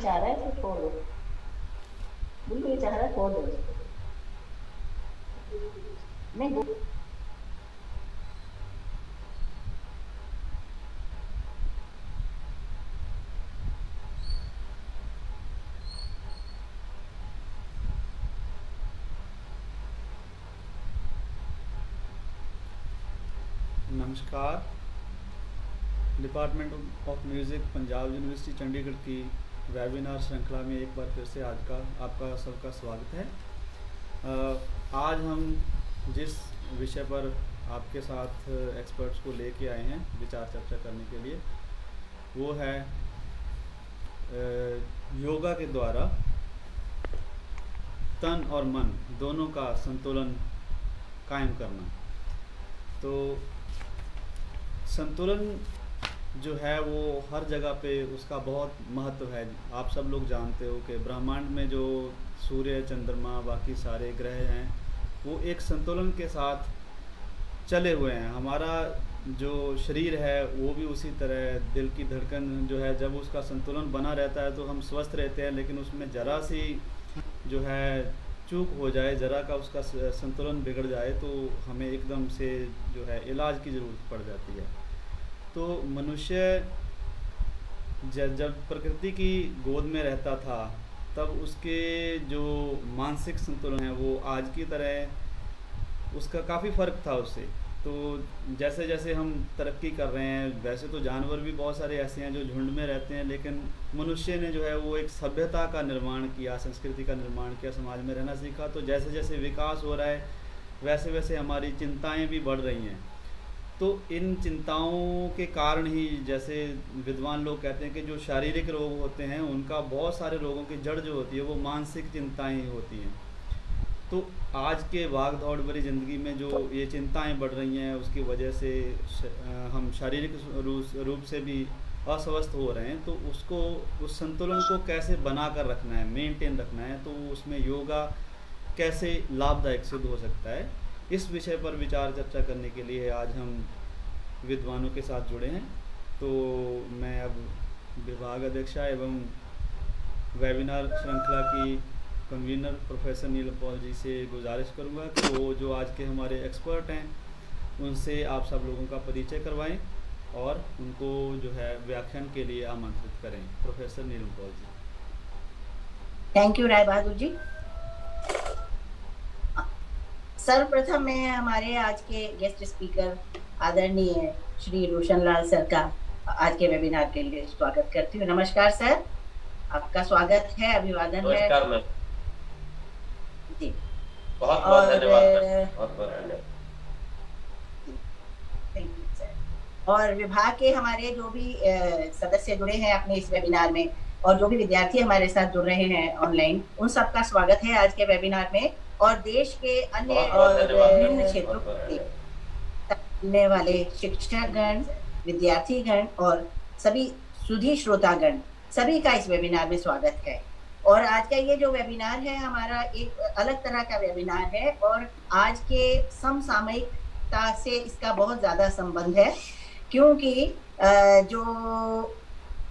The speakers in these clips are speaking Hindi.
चाह रहा है तो छोड़ दो, बिल्कुल ये चाह रहा है छोड़ दो इसको। नहीं नमस्कार। Department of music Punjab university Chandigarh की वेबिनार श्रृंखला में एक बार फिर से आज का आपका सबका स्वागत है। आज हम जिस विषय पर आपके साथ एक्सपर्ट्स को लेके आए हैं विचार चर्चा करने के लिए, वो है योगा के द्वारा तन और मन दोनों का संतुलन कायम करना। तो संतुलन जो है वो हर जगह पे उसका बहुत महत्व है। आप सब लोग जानते हो कि ब्रह्मांड में जो सूर्य, चंद्रमा, बाकी सारे ग्रह हैं वो एक संतुलन के साथ चले हुए हैं। हमारा जो शरीर है वो भी उसी तरह, दिल की धड़कन जो है जब उसका संतुलन बना रहता है तो हम स्वस्थ रहते हैं, लेकिन उसमें ज़रा सी जो है चूक हो जाए, ज़रा का उसका संतुलन बिगड़ जाए तो हमें एकदम से जो है इलाज की ज़रूरत पड़ जाती है। तो मनुष्य जब प्रकृति की गोद में रहता था तब उसके जो मानसिक संतुलन है वो आज की तरह उसका काफ़ी फ़र्क था उससे। तो जैसे जैसे हम तरक्की कर रहे हैं, वैसे तो जानवर भी बहुत सारे ऐसे हैं जो झुंड में रहते हैं, लेकिन मनुष्य ने जो है वो एक सभ्यता का निर्माण किया, संस्कृति का निर्माण किया, समाज में रहना सीखा। तो जैसे जैसे विकास हो रहा है वैसे वैसे हमारी चिंताएं भी बढ़ रही हैं। तो इन चिंताओं के कारण ही, जैसे विद्वान लोग कहते हैं कि जो शारीरिक रोग होते हैं उनका बहुत सारे रोगों की जड़ जो होती है वो मानसिक चिंताएं ही होती हैं। तो आज के भाग दौड़ भरी ज़िंदगी में जो ये चिंताएं बढ़ रही हैं उसकी वजह से हम शारीरिक रूप से भी अस्वस्थ हो रहे हैं। तो उसको, उस संतुलन को कैसे बना कर रखना है, मेंटेन रखना है, तो उसमें योगा कैसे लाभदायक सिद्ध हो सकता है, इस विषय पर विचार चर्चा करने के लिए आज हम विद्वानों के साथ जुड़े हैं। तो मैं अब विभाग अध्यक्षा एवं वेबिनार श्रृंखला की कन्वीनर प्रोफेसर नीलम पॉल जी से गुजारिश करूंगा कि वो जो आज के हमारे एक्सपर्ट हैं उनसे आप सब लोगों का परिचय करवाएं और उनको जो है व्याख्यान के लिए आमंत्रित करें। Professor Neelam Paul ji. Thank you Rai Bahadur ji. सर्वप्रथम मैं हमारे आज के गेस्ट स्पीकर आदरणीय श्री रोशन लाल सर का आज के वेबिनार के लिए स्वागत करती हूँ। नमस्कार सर, आपका स्वागत है, अभिवादन है। नमस्कार जी, बहुत बहुत धन्यवाद। Thank you sir. और विभाग के हमारे जो भी सदस्य जुड़े हैं अपने इस वेबिनार में और जो भी विद्यार्थी हमारे साथ जुड़ रहे हैं ऑनलाइन, उन सबका स्वागत है आज के वेबिनार में। और देश के अन्य और विभिन्न क्षेत्रों से आने वाले शिक्षकगण, विद्यार्थीगण और सभी सुधी श्रोतागण, सभी का इस वेबिनार में स्वागत है। और आज का ये जो वेबिनार है हमारा एक अलग तरह का वेबिनार है और आज के समसामयिकता से इसका बहुत ज़्यादा संबंध है, क्योंकि जो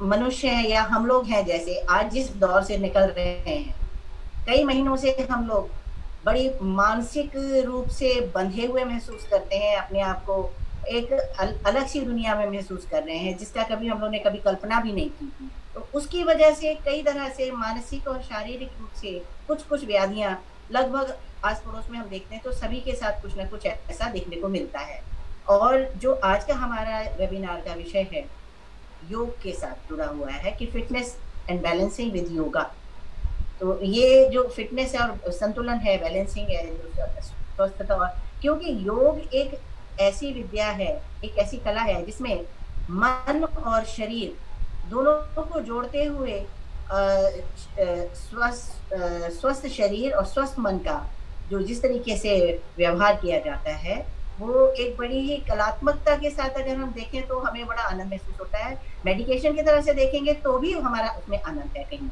मनुष्य हैं या हम लोग हैं, जैसे आज जिस दौर से निकल रहे हैं, कई महीनों से हम लोग बड़ी मानसिक रूप से बंधे हुए महसूस करते हैं, अपने आप को एक अलग सी दुनिया में महसूस कर रहे हैं जिसका कभी हम लोगों ने कभी कल्पना भी नहीं की थी। तो उसकी वजह से कई तरह से मानसिक और शारीरिक रूप से कुछ व्याधियां लगभग आस पड़ोस में हम देखते हैं, तो सभी के साथ कुछ ना कुछ ऐसा देखने को मिलता है। और जो आज का हमारा वेबिनार का विषय है योग के साथ जुड़ा हुआ है कि fitness and balancing with yoga. तो ये जो फिटनेस है और संतुलन है, बैलेंसिंग है, स्वस्थता, और क्योंकि योग एक ऐसी विद्या है, एक ऐसी कला है जिसमें मन और शरीर दोनों को जोड़ते हुए स्वस्थ शरीर और स्वस्थ मन का जो जिस तरीके से व्यवहार किया जाता है वो एक बड़ी ही कलात्मकता के साथ अगर हम देखें तो हमें बड़ा आनंद महसूस होता है। मेडिकेशन की तरह से देखेंगे तो भी हमारा उसमें आनंद है कहीं।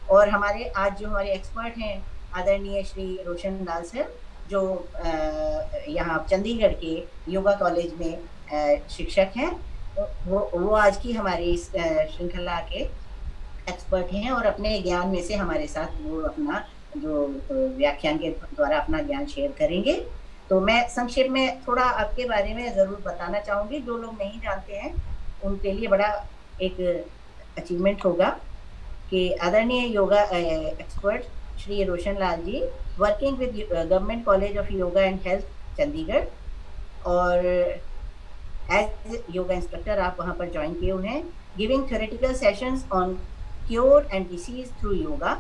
और हमारे आज जो हमारे एक्सपर्ट हैं आदरणीय श्री रोशन लाल सर, जो यहाँ चंडीगढ़ के योगा कॉलेज में शिक्षक हैं, वो आज की हमारी इस श्रृंखला के एक्सपर्ट हैं और अपने ज्ञान में से हमारे साथ वो अपना जो व्याख्यान के द्वारा अपना ज्ञान शेयर करेंगे। तो मैं संक्षेप में थोड़ा आपके बारे में जरूर बताना चाहूंगी, जो लोग नहीं जानते हैं उनके लिए बड़ा एक अचीवमेंट होगा कि आदरणीय yoga expert Shri Roshan Lal ji working with government college of yoga and health Chandigarh, और एज योगा इंस्ट्रक्टर आप वहां पर ज्वाइन किए हुए हैं, giving theoretical sessions on cure and disease through yoga,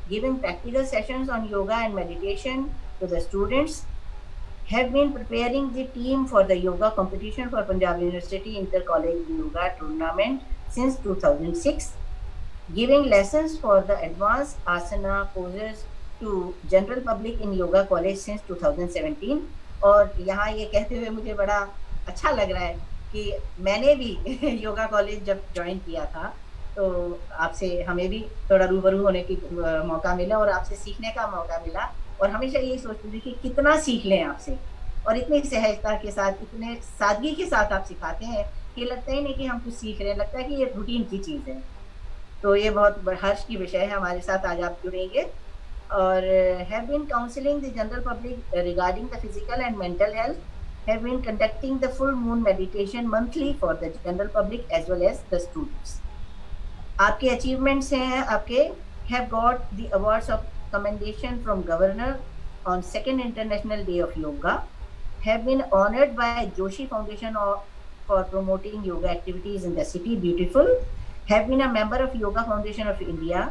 giving practical sessions on yoga and meditation to the students, have been preparing the team for the yoga competition for Punjab University Inter-College Yoga Tournament since 2006, giving lessons for the advanced asana poses to general public in yoga college since 2017। और यहाँ ये कहते हुए मुझे बड़ा अच्छा लग रहा है कि मैंने भी योगा कॉलेज जब ज्वाइन किया था तो आपसे हमें भी थोड़ा रूबरू होने की मौका मिला और आपसे सीखने का मौका मिला, और हमेशा यही सोचती थी कि कितना सीख लें आपसे, और इतनी सहजता के साथ, इतने सादगी के साथ आप सिखाते हैं कि लगता ही नहीं कि हम कुछ सीख रहे हैं, लगता है कि ये रूटीन की चीज़ है। तो ये बहुत हर्ष की विषय है, हमारे साथ आज आप जुड़ेंगे। और have been counselling the general public regarding the physical and mental health, have been conducting the full moon meditation monthly for the general public as well as the students. आपके अचीवमेंट्स हैं, आपके have got the awards of commendation from governor on second international day of yoga, have been honored by Joshi Foundation for promoting yoga activities in the city beautiful, have been a member of Yoga Foundation of India,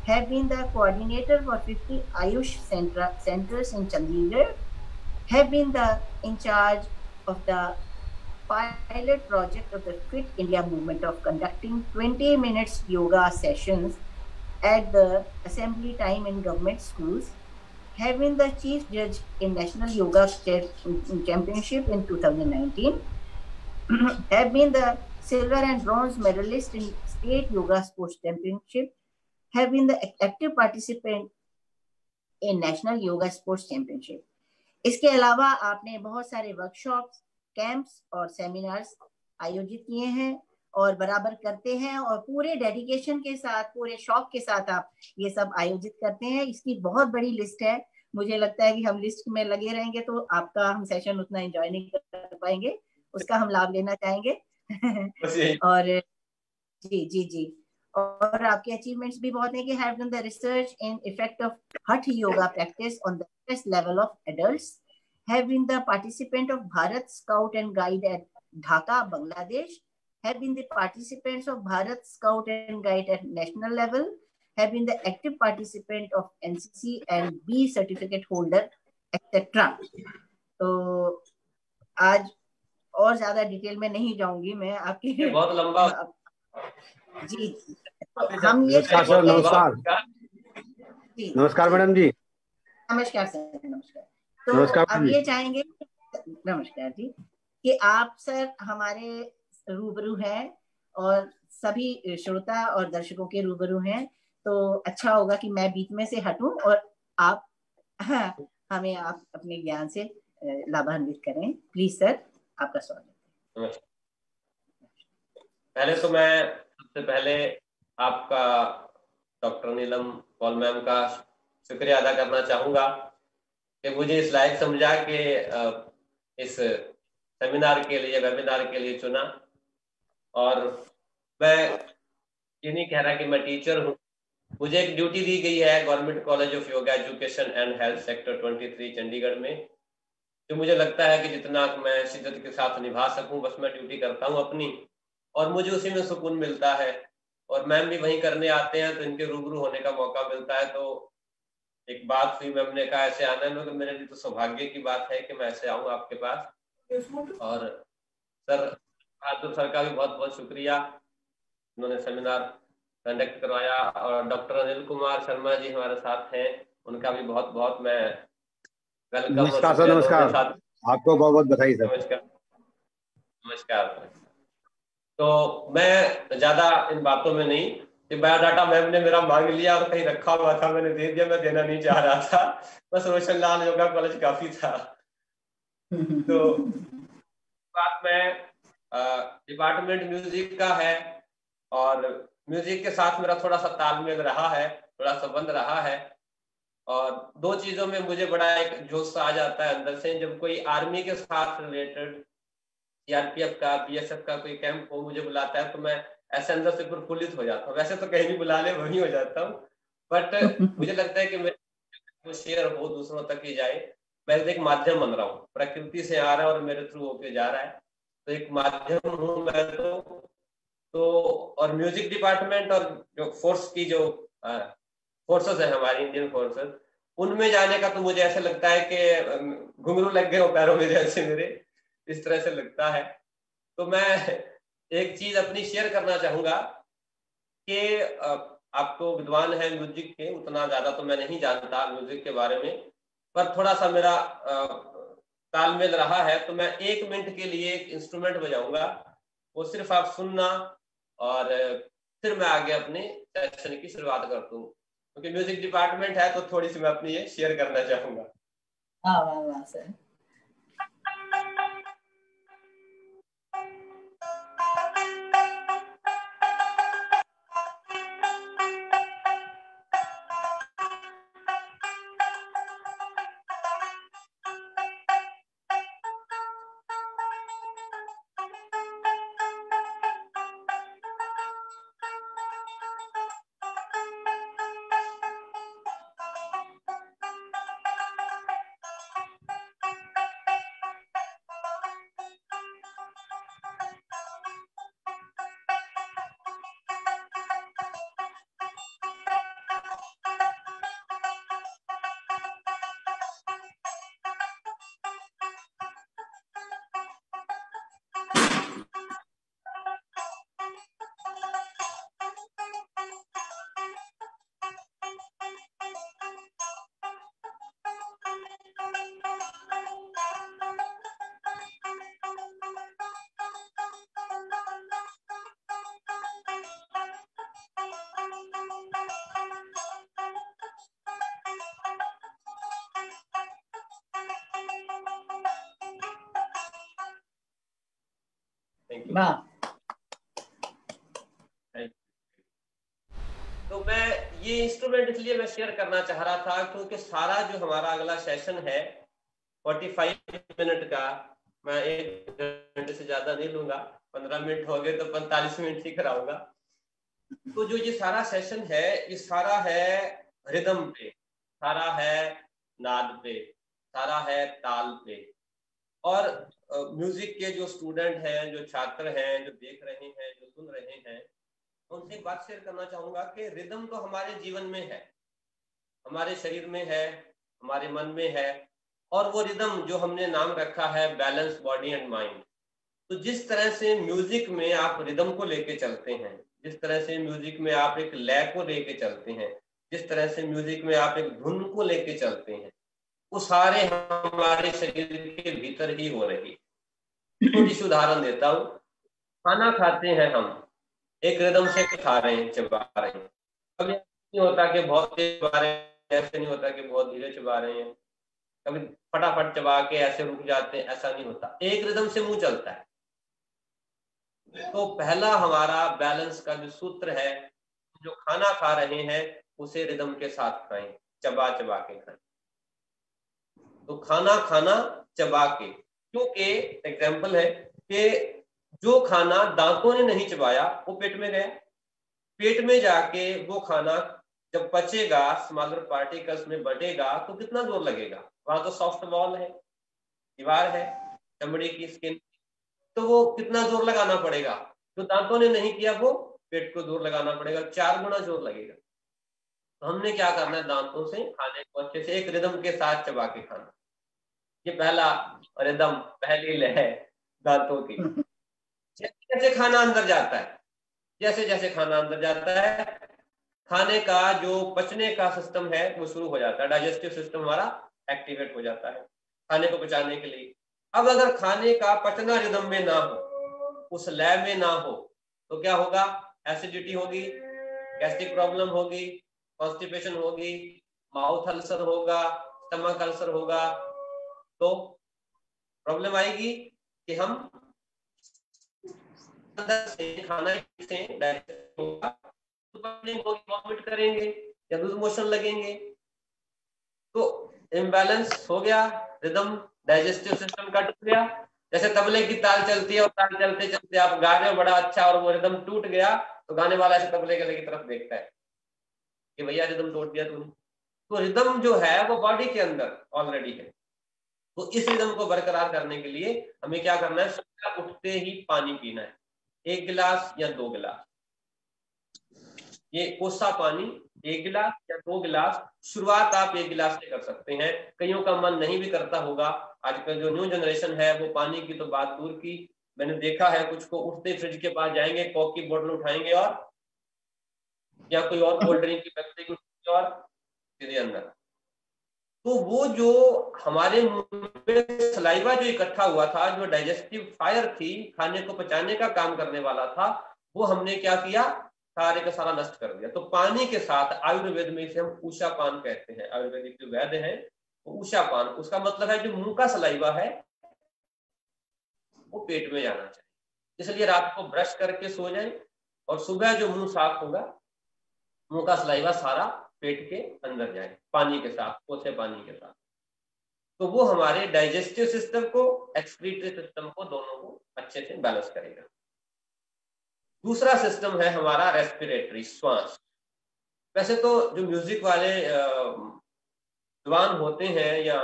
have been the coordinator for 50 Ayush centers in Chandigarh, have been the in charge of the pilot project of the Fit India movement of conducting 20 minutes yoga sessions at the assembly time in government schools, have been the chief judge in National Yoga Championship in 2019, have been the silver and bronze medalist in State Yoga Sports Championship, have been the active participant in National Yoga Sports Championship। इसके अलावा आपने बहुत सारे वर्कशॉप्स, कैंप्स और सेमिनार्स आयोजित किए हैं और बराबर करते हैं, और पूरे डेडिकेशन के साथ, पूरे शौक के साथ आप ये सब आयोजित करते हैं। इसकी बहुत बड़ी लिस्ट है, मुझे लगता है कि हम लिस्ट में लगे रहेंगे तो आपका हम सेशन उतना एंजॉय नहीं कर पाएंगे, उसका हम लाभ लेना चाहेंगे। और जी जी जी, और आपके अचीवमेंट्स भी बहुत हैं कि have done the research in effect of hatha yoga practice on the हिghest level of adults, have been the participant of Bharat Scout and Guide at Dhaka, Bangladesh, have been the participants of Bharat Scout and Guide at national level, have been the active participant of NCC and B certificate holder, etc. तो आज और ज्यादा डिटेल में नहीं जाऊंगी मैं, आपके बहुत लंबा जी। हम ये नमस्कार सर, नमस्कार जी, नमस्कार मैडम जी, नमस्कार सर, नमस्कार। तो नमस्कार अब जी। ये चाहेंगे, नमस्कार जी, कि आप सर हमारे रूबरू हैं और सभी श्रोता और दर्शकों के रूबरू हैं, तो अच्छा होगा कि मैं बीच में से हटूं और आप हमें आप अपने ज्ञान से लाभान्वित करें। प्लीज सर, आपका स्वागत है। पहले तो मैं सबसे पहले आपका डॉक्टर नीलम पॉल मैम का शुक्रिया अदा करना चाहूंगा कि मुझे इस लायक समझा कि इस सेमिनार के लिए, वेबिनार के लिए चुना। और मैं ये नहीं कह रहा कि मैं टीचर हूँ, मुझे एक ड्यूटी दी गई है government college of yoga education and health sector 23 Chandigarh में, जो मुझे लगता है कि जितना मैं शिद्दत के साथ निभा सकूं बस मैं ड्यूटी करता हूं अपनी, और मुझे उसी में सुकून मिलता है। और मैम भी वहीं करने आते हैं तो इनके रूबरू होने का मौका मिलता है। तो एक बात हुई, मैम ने कहा ऐसे आना है, तो मेरे लिए तो सौभाग्य की बात है कि मैं ऐसे आऊँ आपके पास। और सर बहादुर सर का भी बहुत बहुत शुक्रिया, उन्होंने सेमिनार कंडक्ट करवाया। और डॉक्टर अनिल कुमार शर्मा जी हमारे साथ हैं, उनका भी बहुत बहुत मैं वेलकम। नमस्कार सर, नमस्कार, आपको बहुत बहुत बधाई सर। नमस्कार नमस्कार। तो मैं ज्यादा इन बातों में नहीं, कि बायोडाटा मैम ने मेरा मांग लिया और कहीं रखा हुआ था, मैंने दे दिया, मैं देना नहीं चाह रहा था, बस रोशन लाल योगा कॉलेज काफी था। तो बात में डिपार्टमेंट म्यूजिक का है, और म्यूजिक के साथ मेरा थोड़ा सा तालमेल रहा है, थोड़ा संबंध रहा है। और दो चीजों में मुझे बड़ा एक जोश आ जाता है अंदर से, जब कोई आर्मी के साथ रिलेटेड, सीआरपीएफ का, बीएसएफ का कोई कैंप हो, मुझे बुलाता है तो मैं ऐसे अंदर से प्रफुल्लित हो जाता हूँ। वैसे तो कहीं भी बुला ले वहीं हो जाता हूँ, बट मुझे लगता है कि मेरे शेयर हो दूसरों तक ही जाए। मैं एक माध्यम बन रहा हूँ, प्रकृति से आ रहा है और मेरे थ्रू होके जा रहा है, तो एक माध्यम हूँ मैं तो। और म्यूजिक डिपार्टमेंट और जो फोर्स की जो फोर्सेस है हमारी इंडियन फोर्सेस, उनमें जाने का तो मुझे ऐसा लगता है कि घुंघरू लग गए हो पैरों में जैसे मेरे, इस तरह से लगता है। तो मैं एक चीज अपनी शेयर करना चाहूंगा कि आप तो विद्वान हैं म्यूजिक के, उतना ज्यादा तो मैं नहीं जानता म्यूजिक के बारे में, पर थोड़ा सा मेरा तालमेल रहा है। तो मैं 1 मिनट के लिए एक इंस्ट्रूमेंट बजाऊंगा, वो सिर्फ आप सुनना, और फिर मैं आगे अपने सेशन की शुरुआत कर दूं, क्योंकि म्यूजिक डिपार्टमेंट है तो थोड़ी सी मैं अपनी ये शेयर करना चाहूंगा। वाह वाह वाह सर। वाह। तो मैं ये इंस्ट्रूमेंट इसलिए मैं शेयर करना चाह रहा था क्योंकि सारा जो हमारा अगला सेशन है 45 मिनट का, मैं 1 घंटे से ज्यादा नहीं लूंगा, 15 मिनट हो गए तो 45 मिनट ही कराऊंगा। तो जो ये सारा सेशन है, ये सारा है रिदम पे, सारा है नाद पे, सारा है ताल पे। और म्यूजिक के जो स्टूडेंट हैं, जो छात्र हैं, जो देख रहे हैं, जो सुन रहे हैं, उनसे एक बात शेयर करना चाहूंगा कि रिदम तो हमारे जीवन में है, हमारे शरीर में है, हमारे मन में है। और वो रिदम जो हमने नाम रखा है बैलेंस बॉडी एंड माइंड। तो जिस तरह से म्यूजिक में आप रिदम को लेके चलते हैं, जिस तरह से म्यूजिक में आप एक लय को लेके चलते हैं, जिस तरह से म्यूजिक में आप एक धुन को लेके चलते हैं, वो सारे हमारे शरीर के भीतर ही हो रही। छोटी सी उदाहरण देता हूँ। खाना खाते हैं हम, एक रिदम से खा रहे हैं, चबा रहे हैं। कभी नहीं होता कि बहुत तेज चबा रहे हैं, ऐसे नहीं होता कि बहुत धीरे चबा रहे हैं, कभी फटाफट चबा के ऐसे रुक जाते हैं, ऐसा नहीं होता, एक रिदम से मुंह चलता है। तो पहला हमारा बैलेंस का जो सूत्र है, जो खाना खा रहे हैं उसे रिदम के साथ खाएं, चबा चबा के खाएं। तो खाना खाना चबा के, क्योंकि एग्जाम्पल है कि जो खाना दांतों ने नहीं चबाया वो पेट में गया, पेट में जाके वो खाना जब पचेगा, स्मॉलर पार्टिकल्स में बढ़ेगा, तो कितना जोर लगेगा। वहां तो सॉफ्ट वॉल है, दीवार है चमड़ी की, स्किन, तो वो कितना जोर लगाना पड़ेगा। जो दांतों ने नहीं किया वो पेट को जोर लगाना पड़ेगा, 4 गुना जोर लगेगा। तो हमने क्या करना है, दांतों से खाने को अच्छे से एक रिदम के साथ चबा के खाना। ये पहला रिदम, पहली लय दांतों की। जैसे जैसे खाना अंदर जाता है, जैसे जैसे खाना अंदर जाता है, खाने का जो पचने का सिस्टम है वो शुरू हो जाता है, डाइजेस्टिव सिस्टम हमारा एक्टिवेट हो जाता है खाने को पचाने के लिए। अब अगर खाने का पचना रिदम में ना हो, उस लय में ना हो, तो क्या होगा, एसिडिटी होगी, गैस्ट्रिक प्रॉब्लम होगी, कॉन्स्टिपेशन होगी, माउथ अल्सर होगा, स्टमक अल्सर होगा। तो प्रॉब्लम आएगी कि हम अंदर से खाना से डाइजेस्ट होगा, वॉमिट करेंगे या लूज मोशन लगेंगे। तो इम्बैलेंस हो गया, रिदम डाइजेस्टिव सिस्टम का टूट गया। जैसे तबले की ताल चलती है और ताल चलते चलते आप गा रहे हो बड़ा अच्छा और वो रिदम टूट गया, तो गाने वाला ऐसे तबले गले की तरफ देखता है कि भैया रिदम तोड़ दिया तूने। तो रिदम जो है वो बॉडी के अंदर ऑलरेडी है। तो इस रिदम को बरकरार करने के लिए हमें क्या करना है, सुबह उठते ही पानी पीना है, 1 गिलास या 2 गिलास। ये कोसा पानी 1 गिलास या 2 गिलास, शुरुआत आप 1 गिलास से कर सकते हैं। कईयों का मन नहीं भी करता होगा, आजकल जो न्यू जनरेशन है वो पानी की तो बात दूर की, मैंने देखा है कुछ को उठते फ्रिज के पास जाएंगे, कोक की बोतल उठाएंगे और या कोई और कोल्ड ड्रिंक की पेप्सी की और सीधे अंदर। तो वो जो हमारे मुंह में सलाइवा जो इकट्ठा हुआ था, जो डाइजेस्टिव फायर थी, खाने को पचाने का काम करने वाला था, वो हमने क्या किया, सारे का सारा नष्ट कर दिया। तो पानी के साथ आयुर्वेद में इसे हम ऊषा पान कहते हैं, आयुर्वेदिक जो वैद्य हैं वो ऊषा पान, उसका मतलब है जो मुंह का सलाइवा है वो पेट में जाना चाहिए। इसलिए रात को ब्रश करके सो जाए और सुबह जो मुंह साफ होगा, मुंह का सलाइवा सारा पेट के अंदर जाए पानी के साथ, कोसे पानी के साथ। तो वो हमारे डाइजेस्टिव सिस्टम को, एक्सक्रीटरी सिस्टम को, दोनों को अच्छे से बैलेंस करेगा। दूसरा सिस्टम है हमारा रेस्पिरेटरी, श्वास। वैसे तो जो म्यूजिक वाले जवान होते हैं या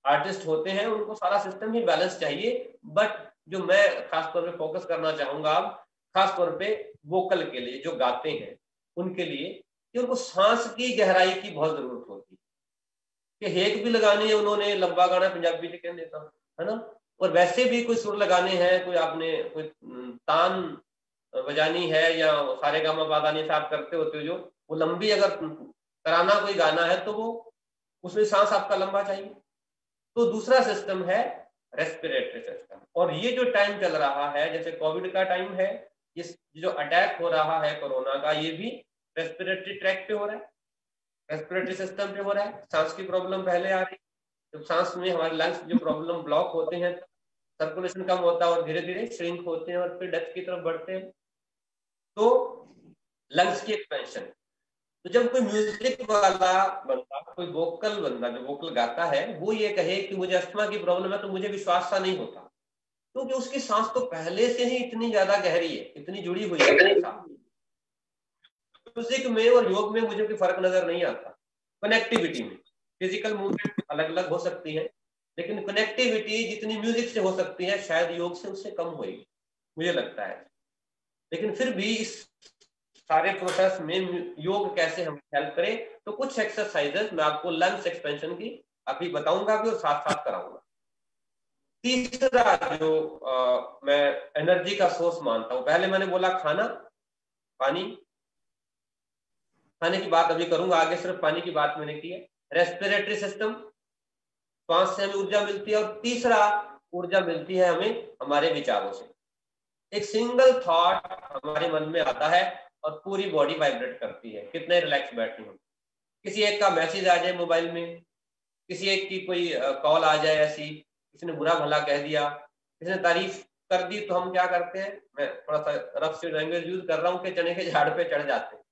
आर्टिस्ट होते हैं उनको सारा सिस्टम ही बैलेंस चाहिए, बट जो मैं खासतौर पे फोकस करना चाहूंगा अब, खासतौर पे वोकल के लिए, जो गाते हैं उनके लिए, कि उनको सांस की गहराई की बहुत जरूरत होती है। कि हेक भी लगानी है उन्होंने, लंबा गाना पंजाबी से कह देता हूँ, है ना, और वैसे भी कोई सुर लगाने हैं, कोई आपने कोई तान बजानी है या सारे गामा बादानी से आप करते होते हो, जो वो लंबी अगर कराना कोई गाना है तो वो उसमें सांस आपका लंबा चाहिए। तो दूसरा सिस्टम है रेस्पिरेटरी सिस्टम। और ये जो टाइम चल रहा है, जैसे कोविड का टाइम है, इस जो अटैक हो रहा है कोरोना का, ये भी रेस्पिरेटरी ट्रैक पे हो रहा है, रेस्पिरेटरी सिस्टम पे हो रहा है। सांस की प्रॉब्लम पहले आ रही, जब सांस में हमारे लंग्स जो प्रॉब्लम ब्लॉक होते हैं, सर्कुलेशन कम होता है और धीरे धीरे श्रिंक होते हैं और फिर डेथ की तरफ बढ़ते हैं। तो लंग्स की एक्सपेंशन। तो जब कोई म्यूजिक वाला बंदा, कोई वोकल बंदा जो वोकल गाता है, वो ये कहे कि मुझे अस्थमा की प्रॉब्लम है, तो मुझे विश्वास सा नहीं होता, क्योंकि उसकी सांस तो पहले से ही इतनी ज्यादा गहरी है, इतनी जुड़ी हुई है। म्यूजिक में और योग में मुझे कोई फर्क नजर नहीं आता। कनेक्टिविटी में फिजिकल मूवमेंट अलग अलग हो सकती है, लेकिन कनेक्टिविटी जितनी म्यूजिक से हो सकती है शायद योग से उससे कम होगी, मुझे लगता है। लेकिन फिर भी इस सारे प्रोसेस में योग कैसे हम हेल्प करे, तो कुछ एक्सरसाइजेस मैं आपको लंग्स एक्सपेंशन की अभी बताऊंगा भी और साथ साथ कराऊंगा। तीसरा जो मैं एनर्जी का सोर्स मानता हूं, पहले मैंने बोला खाना, पानी, खाने की बात अभी करूंगा आगे, सिर्फ पानी की बात मैंने की है। रेस्पिरेटरी सिस्टम, श्वास से हमें ऊर्जा मिलती है। और तीसरा ऊर्जा मिलती है हमें हमारे विचारों से। एक सिंगल थॉट हमारे मन में आता है और पूरी बॉडी वाइब्रेट करती है, कितने रिलैक्स बैठे हो। किसी एक का मैसेज आ जाए मोबाइल में, किसी एक की कोई कॉल आ जाए ऐसी, किसी ने बुरा भला कह दिया, किसी ने तारीफ कर दी, तो हम क्या करते हैं, मैं थोड़ा सा रफ से लैंग्वेज यूज कर रहा हूँ, कि चने के झाड़ पे चढ़ जाते हैं।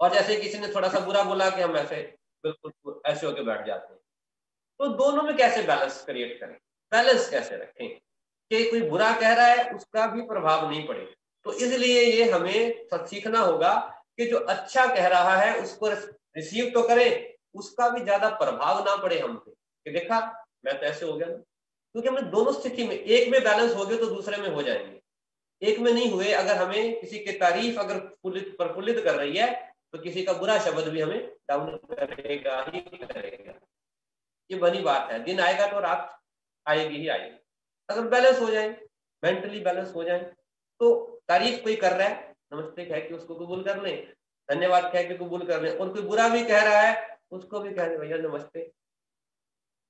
और जैसे किसी ने थोड़ा सा बुरा बोला कि हम ऐसे बिल्कुल ऐसे होके बैठ जाते हैं। तो दोनों में कैसे बैलेंस क्रिएट करें, बैलेंस कैसे रखें कि कोई बुरा कह रहा है उसका भी प्रभाव नहीं पड़े। तो इसलिए ये हमें सीखना होगा कि जो अच्छा कह रहा है उसको रिसीव तो करें, उसका भी ज्यादा प्रभाव ना पड़े हम पे, कि देखा मैं तो ऐसे हो गया ना। क्योंकि हमने दोनों स्थिति में, एक में बैलेंस हो गए तो दूसरे में हो जाएंगे, एक में नहीं हुए। अगर हमें किसी की तारीफ अगर प्रफुल्लित कर रही है, तो किसी का बुरा शब्द भी हमें डाउन करेगा ही करेगा। ये बनी बात है, दिन आएगा तो रात आएगी ही आएगी। अगर बैलेंस हो जाए, मेंटली बैलेंस हो जाए, तो तारीफ कोई कर रहा है, नमस्ते कह के उसको कबूल कर लें, धन्यवाद कह के कबूल कर लें, और कोई बुरा भी कह रहा है उसको भी कह दें भैया नमस्ते।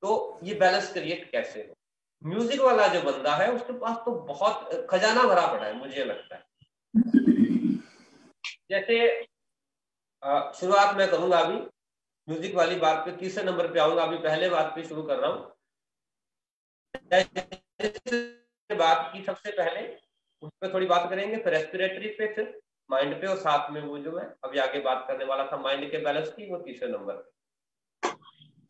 तो ये बैलेंस क्रिएट कैसे हो। म्यूजिक वाला जो बंदा है उसके पास तो बहुत खजाना भरा पड़ा है, मुझे लगता है। जैसे शुरुआत मैं करूंगा अभी म्यूजिक वाली बात पे, तीसरे नंबर पे आऊंगा, अभी पहले बात पे शुरू कर रहा हूँ। बात की सबसे पहले उस पर थोड़ी बात करेंगे, फिर रेस्पिरेटरी पे, फिर माइंड पे, और साथ में वो जो मैं अभी आगे बात करने वाला था माइंड के बैलेंस की, वो तीसरे नंबर पे।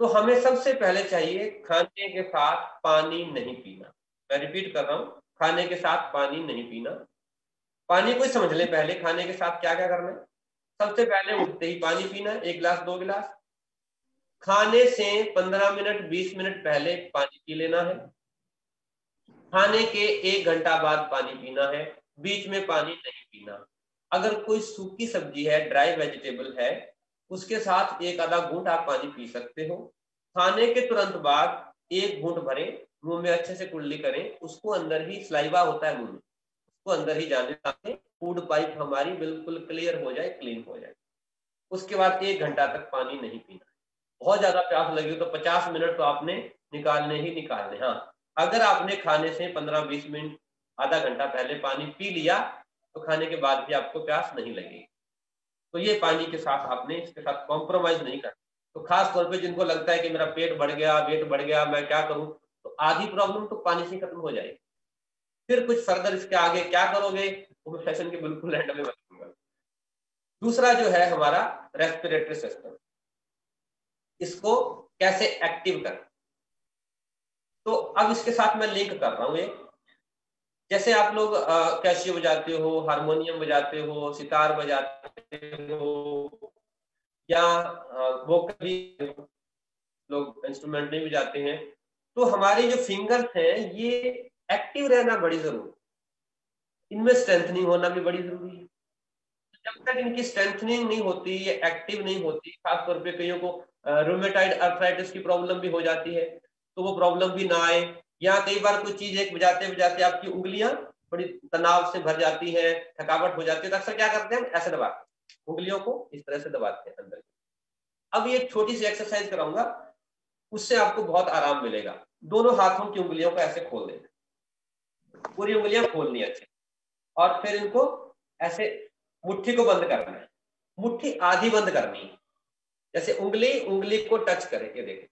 तो हमें सबसे पहले चाहिए खाने के साथ पानी नहीं पीना। मैं रिपीट कर रहा हूँ, खाने के साथ पानी नहीं पीना। पानी को समझ ले पहले, खाने के साथ क्या क्या करना है। सबसे पहले उठते ही पानी पीना, 1 गिलास 2 गिलास। खाने से 15 मिनट 20 मिनट पहले पानी पी लेना है। खाने के 1 घंटा बाद पानी पीना है, बीच में पानी नहीं पीना। अगर कोई सूखी सब्जी है, ड्राई वेजिटेबल है, उसके साथ 1 आधा घूंट आप पानी पी सकते हो। खाने के तुरंत बाद 1 घूंट भरें, मुंह में अच्छे से कुल्ली करें, उसको अंदर ही सलाइवा होता है मुंह में, उसको अंदर ही जाने दें, फूड पाइप हमारी बिल्कुल क्लियर हो जाए, क्लीन हो जाए। उसके बाद 1 घंटा तक पानी नहीं पीना। बहुत ज्यादा प्यास लगी तो 50 मिनट तो आपने निकालने ही निकालने। हाँ, अगर आपने खाने से 15-20 मिनट आधा घंटा पहले पानी पी लिया तो खाने के बाद भी आपको प्यास नहीं लगेगी। तो ये पानी के साथ आपने इसके साथ कॉम्प्रोमाइज नहीं करना। तो खास तौर पे जिनको लगता है कि मेरा पेट बढ़ गया, वेट बढ़ गया, मैं क्या करूं, तो आधी प्रॉब्लम तो पानी से खत्म हो जाएगी। फिर कुछ फर्दर इसके आगे क्या करोगे वो मैं सेशन के बिल्कुल एंड में बताऊंगा। दूसरा जो है हमारा रेस्पिरेटरी सिस्टम, इसको कैसे एक्टिव करें। तो अब इसके साथ मैं लिंक कर रहा हूं एक, जैसे आप लोग कैसियो बजाते हो, हारमोनियम बजाते हो, सितार बजाते हो, या वोकल भी लोग इंस्ट्रूमेंट नहीं बजाते हैं, तो हमारे जो फिंगर्स हैं ये एक्टिव रहना बड़ी जरूरी, इनमें स्ट्रेंथनिंग होना भी बड़ी जरूरी है। जब तक इनकी स्ट्रेंथनिंग नहीं होती, ये एक्टिव नहीं होती, खासतौर पे कईयों को रूमेटाइड अर्थराइटिस की प्रॉब्लम भी हो जाती है, तो वो प्रॉब्लम भी ना आए। या कई बार कोई चीज एक बजाते बजाते आपकी उंगलियां बड़ी तनाव से भर जाती है, थकावट हो जाती है, तो अक्सर क्या करते हैं, ऐसे दबाते हैं उंगलियों को, इस तरह से दबाते हैं अंदर। अब ये छोटी सी एक्सरसाइज कराऊंगा, उससे आपको बहुत आराम मिलेगा। दोनों हाथों की उंगलियों को ऐसे खोल देना, पूरी उंगलियां खोलनी अच्छे, और फिर इनको ऐसे मुट्ठी को बंद करना है, मुट्ठी आधी बंद करनी है, जैसे उंगली उंगली को टच करे। ये देखिए,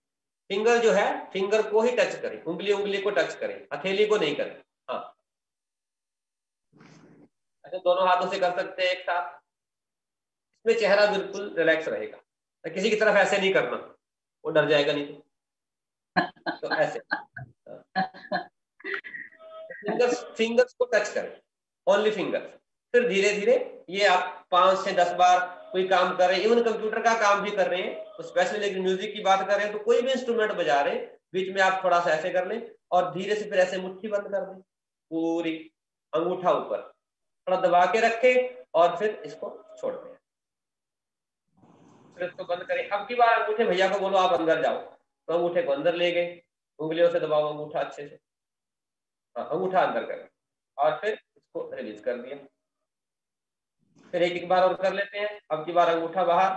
फिंगर जो है फिंगर को ही टच करे, उंगली उंगली को टच करे, हथेली को नहीं करे। हाँ, ऐसे दोनों हाथों से कर सकते हैं एक साथ। इसमें चेहरा बिल्कुल रिलैक्स रहेगा, तो किसी की तरफ ऐसे नहीं करना, वो डर जाएगा नहीं तो ऐसे फिंगर्स को टच करें, ओनली फिंगर्स। फिर धीरे धीरे ये आप 5 से 10 बार कोई काम कर रहे हैं, इवन कंप्यूटर का काम भी कर रहे हैं, तो स्पेशली लेकिन म्यूजिक की बात कर रहे हैं, तो कोई भी इंस्ट्रूमेंट बजा रहे हैं, बीच में आप थोड़ा सा ऐसे कर लें और धीरे से फिर ऐसे मुट्ठी बंद कर दें, पूरी अंगूठा ऊपर थोड़ा दबा के रखें और फिर इसको छोड़ दें, फिर इसको बंद करें। अब की बार अंगूठे भैया को बोलो आप अंदर जाओ, तो अंगूठे को अंदर ले गए, उंगलियों से दबाओ अंगूठा अच्छे से, अंगूठा अंदर करें और फिर इसको रिलीज कर दिया। फिर एक बार और कर लेते हैं। अब की बार अंगूठा बाहर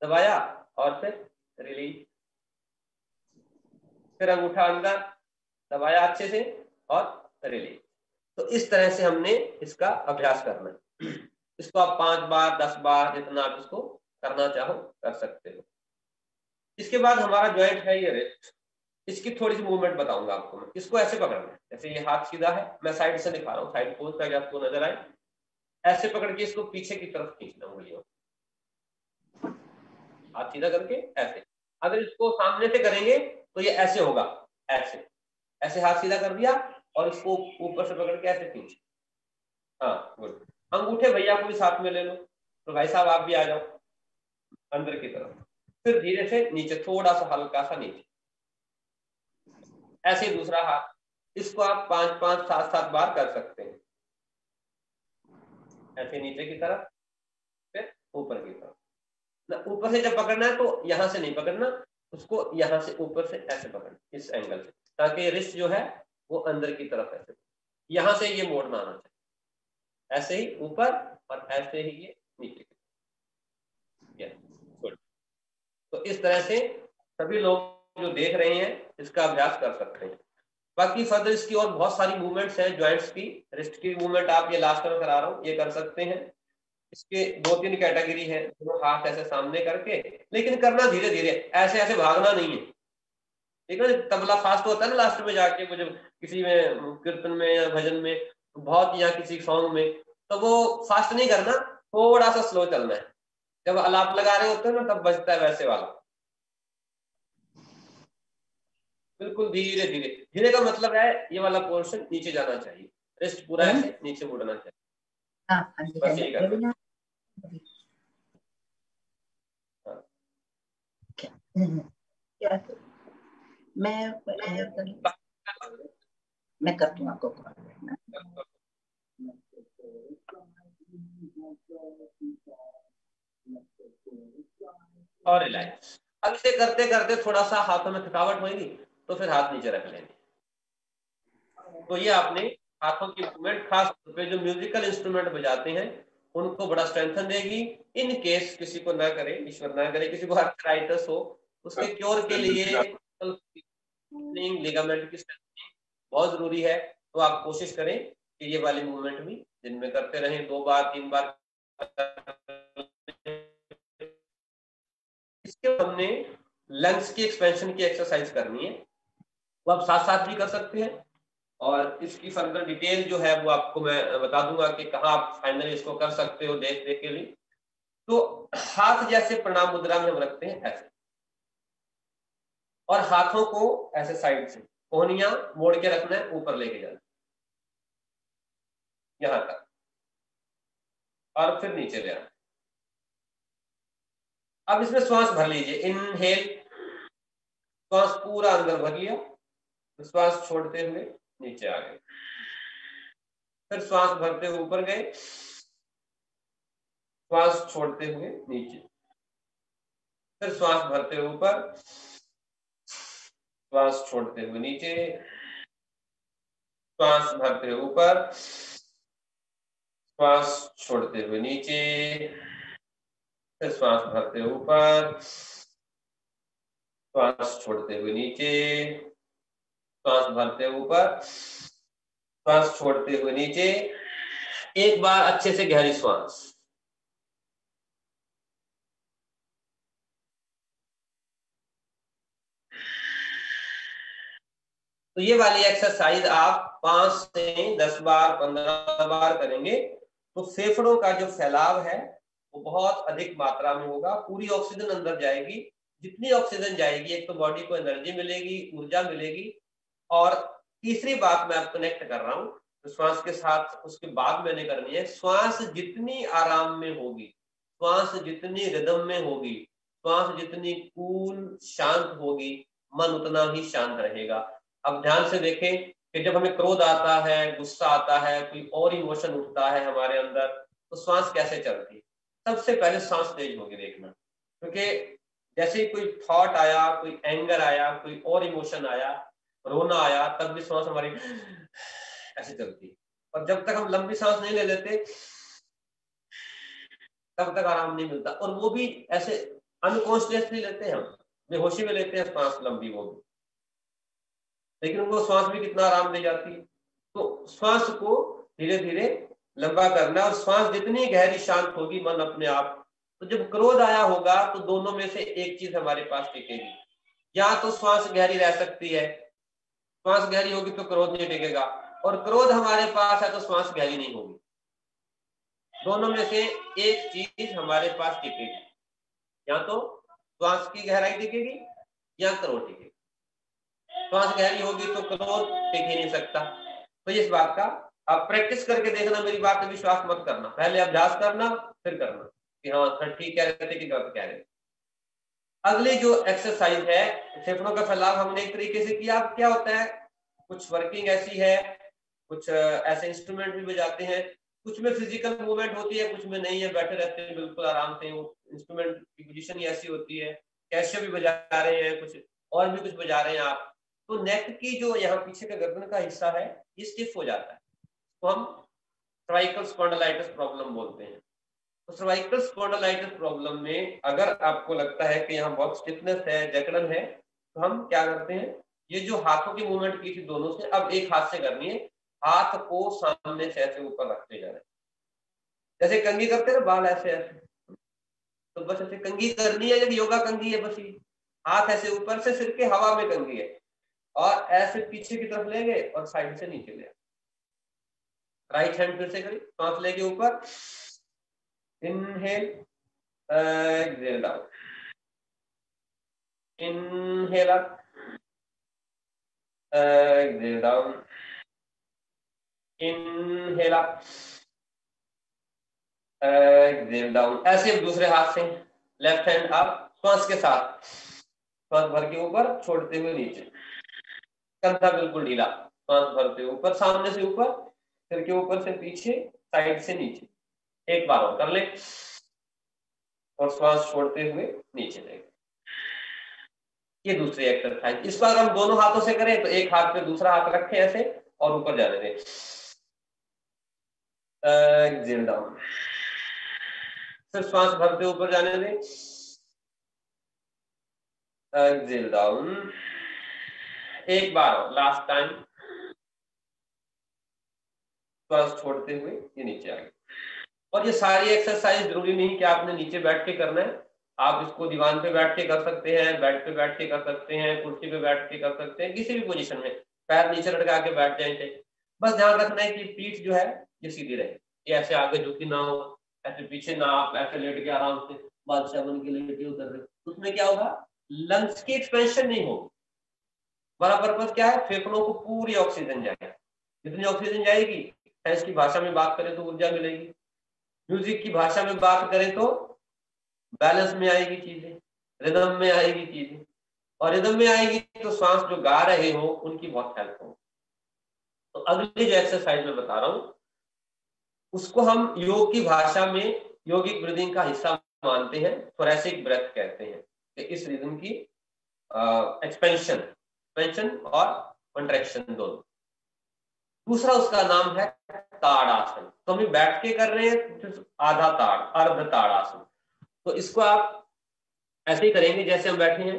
दबाया और फिर रिलीज, फिर अंगूठा अंदर दबाया अच्छे से और रिलीज। तो इस तरह से हमने इसका अभ्यास करना है। इसको आप 5 बार 10 बार जितना आप इसको करना चाहो कर सकते हो। इसके बाद हमारा जॉइंट है ये रिस्ट, इसकी थोड़ी सी मूवमेंट बताऊंगा आपको मैं। इसको ऐसे पकड़ना है, जैसे ये हाथ सीधा है, मैं साइड से दिखा रहा हूँ, साइड पोज ताकि आपको नजर आए। ऐसे पकड़ के इसको पीछे की तरफ खींचना, उंगलियों हाथ सीधा करके ऐसे। अगर इसको सामने से करेंगे तो ये ऐसे होगा, ऐसे ऐसे हाथ सीधा कर दिया और इसको ऊपर से पकड़ के ऐसे खींच। हाँ गुड। अंगूठे भैया को भी साथ में ले लो, तो भाई साहब आप भी आ जाओ अंदर की तरफ। फिर धीरे से नीचे, थोड़ा सा हल्का सा नीचे, ऐसे दूसरा हाथ। इसको आप 5-5 7-7 बार कर सकते हैं, ऐसे नीचे की तरफ फिर ऊपर की तरफ ना। ऊपर से जब पकड़ना है तो यहां से नहीं पकड़ना, उसको यहां से ऊपर से ऐसे पकड़ना, इस एंगल से, ताकि रिस्ट जो है वो अंदर की तरफ ऐसे, यहां से ये मोड़ना आना चाहिए, ऐसे ही ऊपर और ऐसे ही ये नीचे। तो इस तरह से सभी लोग जो देख रहे हैं इसका अभ्यास कर सकते हैं। बाकी फर्दर इसकी और बहुत सारी मूवमेंट्स हैं ज्वाइंट्स की। रिस्ट की मूवमेंट आप ये लास्ट में करा रहा हूँ, ये कर सकते हैं। इसके 2-3 कैटेगरी है, दोनों हाथ ऐसे सामने करके, लेकिन करना धीरे धीरे, ऐसे ऐसे भागना नहीं है। ठीक है, तबला फास्ट होता है ना लास्ट में जाके, वो जब किसी में कीर्तन में या भजन में बहुत, या किसी सॉन्ग में, तो वो फास्ट नहीं करना, थोड़ा सा स्लो चलना है। जब अलाप लगा रहे होते हैं ना तब बजता है वैसे वाला, बिल्कुल धीरे धीरे। धीरे का मतलब है ये वाला पोर्शन नीचे जाना चाहिए, रिस्ट पूरा ऐसे नीचे मुड़ना चाहिए। बस यही करना। मैं करती हूँ आपको कॉल। और रिलैक्स। अब इसे करते करते थोड़ा सा हाथों में थकावट होगी तो फिर हाथ नीचे रख लेंगे। तो ये आपने हाथों की मूवमेंट खास तौर पे जो म्यूजिकल इंस्ट्रूमेंट बजाते हैं उनको बड़ा स्ट्रेंथन देगी। इन केस किसी को ना करे, ईश्वर ना करे, किसी को आर्थराइटिस हो, उसके क्योर के लिए लिगामेंट की स्ट्रेंथनिंग बहुत जरूरी है। तो आप कोशिश करें कि ये वाली मूवमेंट भी दिन में करते रहें, 2 बार 3 बार। इसके हमने लंग्स की एक्सपेंशन की एक्सरसाइज करनी है, वो आप साथ साथ भी कर सकते हैं। और इसकी फर्दर डिटेल जो है वो आपको मैं बता दूंगा कि कहाँ आप फाइनली इसको कर सकते हो देख के लिए। तो हाथ जैसे प्रणाम मुद्रा में हम रखते हैं ऐसे, और हाथों को ऐसे साइड से कोहनियां मोड़ के रखना है, ऊपर लेके जाना यहां तक, और फिर नीचे ले आना। अब इसमें श्वास भर लीजिए, इनहेल, श्वास पूरा अंदर भर लिया, श्वास छोड़ते हुए नीचे आ गए, फिर श्वास भरते हुए ऊपर गए, श्वास छोड़ते हुए नीचे, फिर श्वास भरते हुए ऊपर, श्वास छोड़ते हुए नीचे, श्वास भरते हुए ऊपर, श्वास छोड़ते हुए नीचे, फिर श्वास भरते हुए ऊपर, श्वास छोड़ते हुए नीचे, श्वास भरते हुए ऊपर, श्वास छोड़ते हुए नीचे। एक बार अच्छे से गहरी श्वास। तो ये वाली एक्सरसाइज आप 5 से 10 बार 15 बार करेंगे तो फेफड़ों का जो फैलाव है वो बहुत अधिक मात्रा में होगा, पूरी ऑक्सीजन अंदर जाएगी। जितनी ऑक्सीजन जाएगी एक तो बॉडी को एनर्जी मिलेगी, ऊर्जा मिलेगी। और तीसरी बात मैं अब कनेक्ट कर रहा हूँ तो श्वास के साथ, उसके बाद मैंने करनी है, श्वास जितनी आराम में होगी, श्वास जितनी रिदम में होगी, श्वास जितनी कूल शांत होगी, मन उतना ही शांत रहेगा। अब ध्यान से देखें कि जब हमें क्रोध आता है, गुस्सा आता है, कोई और इमोशन उठता है हमारे अंदर, तो श्वास कैसे चलती है? सबसे पहले सांस तेज होगी देखना, क्योंकि जैसे ही कोई थॉट आया, कोई एंगर आया, कोई और इमोशन आया, रोना आया, तब भी सांस हमारी ऐसे चलती है। और जब तक हम लंबी सांस नहीं ले लेते तब तक आराम नहीं मिलता। और वो भी ऐसे अनकॉन्शियसली लेते हैं, हम बेहोशी में लेते हैं सांस लंबी, वो भी, लेकिन उनको श्वास भी कितना आराम दे जाती है। तो श्वास को धीरे धीरे लंबा करना, और श्वास जितनी गहरी शांत होगी मन अपने आप। तो जब क्रोध आया होगा तो दोनों में से एक चीज हमारे पास टिकेगी, या तो श्वास गहरी रह सकती है, श्वास गहरी होगी तो क्रोध नहीं टिकेगा, और क्रोध हमारे पास है तो श्वास गहरी नहीं होगी। दोनों में से एक चीज हमारे पास टिकेगी, या तो श्वास की गहराई टिकेगी या क्रोध टिकेगी। श्वास गहरी होगी तो क्रोध टिक ही नहीं सकता। तो इस बात का आप प्रैक्टिस करके देखना, मेरी बात पे विश्वास मत करना, पहले अभ्यास करना फिर करना कि हाँ सर ठीक कह रहे थे कि गलत कह रहे थे। अगली जो एक्सरसाइज है, फेफड़ों का फैलाव हमने एक तरीके से किया। अब क्या होता है, कुछ वर्किंग ऐसी है, कुछ ऐसे इंस्ट्रूमेंट भी बजाते हैं, कुछ में फिजिकल मूवमेंट होती है, कुछ में नहीं है, बैठे रहते हैं बिल्कुल आराम से, वो इंस्ट्रूमेंट की पोजीशन ही ऐसी होती है। कैसे भी बजा रहे हैं, कुछ और भी कुछ बजा रहे हैं आप, तो नेक की जो यहाँ पीछे का गर्दन का हिस्सा है ये स्टिफ हो जाता है, तो हम सर्वाइकल स्पॉन्डिलाइटिस प्रॉब्लम बोलते हैं। तो सर्वाइकल स्पॉन्डिलाइटिस प्रॉब्लम में अगर आपको लगता है कि यहाँ बहुत स्टिफनेस है, जकड़न है, तो हम क्या करते हैं, ये जो हाथों की मूवमेंट की थी दोनों से, अब एक हाथ से करनी है। हाथ को सामने से ऐसे ऊपर रखते जाना, जैसे कंघी करते हैं ना, बाल ऐसे ऐसे, तो बस ऐसे कंघी करनी है, जब योगा कंघी है बस ये, हाथ ऐसे ऊपर से सिर के हवा में कंघी है, और ऐसे पीछे की तरफ लेंगे और साइड से नीचे ले, राइट हैंड फिर से करिए, सांस लेके ऊपर, inhale, exhale down, inhale up, exhale down, inhale up, exhale down. ऐसे दूसरे हाथ से लेफ्ट हैंड अप, श्वास के साथ, श्वास भर के ऊपर, छोड़ते हुए नीचे, कंधा बिल्कुल ढीला, श्वास भरते ऊपर, सामने से ऊपर, सिर के ऊपर से पीछे, साइड से नीचे, एक बार और कर ले, और श्वास छोड़ते हुए नीचे ले। ये दूसरी एक्सरसाइज। इस बार हम दोनों हाथों से करें तो एक हाथ पे दूसरा हाथ रखें ऐसे और ऊपर जाने दें, एक्सहेल डाउन, फिर श्वास भरते ऊपर जाने दें, एक्सहेल डाउन, एक बार और लास्ट टाइम, श्वास छोड़ते हुए ये नीचे आ गए। और ये सारी एक्सरसाइज जरूरी नहीं कि आपने नीचे बैठ के करना है, आप इसको दीवान पे बैठ के कर सकते हैं, बेड पे बैठ के कर सकते हैं, कुर्सी पे बैठ के कर सकते हैं, किसी भी पोजीशन में पैर नीचे लटका के बैठ जाए। बस ध्यान रखना है कि पीठ जो है ये सीधी रहे, ये ऐसे आगे झुकी ना हो, ऐसे पीछे ना, आप ऐसे लेट के आराम से बादशाह बन के लेटे उतर रहे, उसमें क्या होगा, लंग्स की एक्सपेंशन नहीं होगी। हमारा पर्पज क्या है, फेफड़ों को पूरी ऑक्सीजन जाएगी, जितनी ऑक्सीजन जाएगी, साइंस की भाषा में बात करें तो ऊर्जा मिलेगी, म्यूजिक की भाषा में बात करें तो बैलेंस में आएगी चीजें, रिदम में आएगी चीजें, और रिदम में आएगी तो सांस जो गा रहे हो उनकी बहुत हेल्प हो। तो अगली जो एक्सरसाइज मैं बता रहा हूं उसको हम योग की भाषा में योगिक ब्रीदिंग का हिस्सा मानते हैं, थोरैसिक ब्रेथ कहते हैं, कि इस रिदम की एक्सपेंशन और कंट्रैक्शन दोनों। दूसरा उसका नाम है ताड़ासन। तो हम बैठ के कर रहे हैं, आधा ताड़, अर्ध ताड़ासन। तो इसको आप ऐसे ही करेंगे जैसे हम बैठे हैं,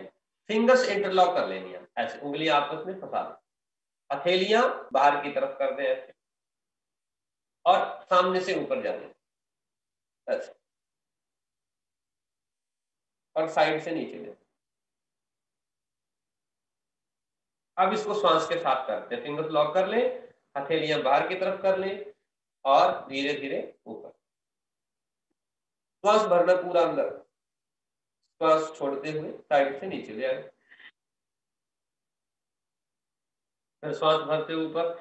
फिंगर्स इंटरलॉक कर लेनी है, ऐसे उंगली आपस में फंसा लें, हथेलियां बाहर की तरफ कर दें ऐसे, और सामने से ऊपर जाने ऐसे, और साइड से नीचे ले। अब इसको श्वास के साथ करते हैं, फिंगर्स लॉक कर ले, हथेलियां बाहर की तरफ कर ले, और धीरे धीरे ऊपर, श्वास भरना पूरा अंदर, श्वास छोड़ते हुए साइड से नीचे ले आए, फिर श्वास भरते ऊपर,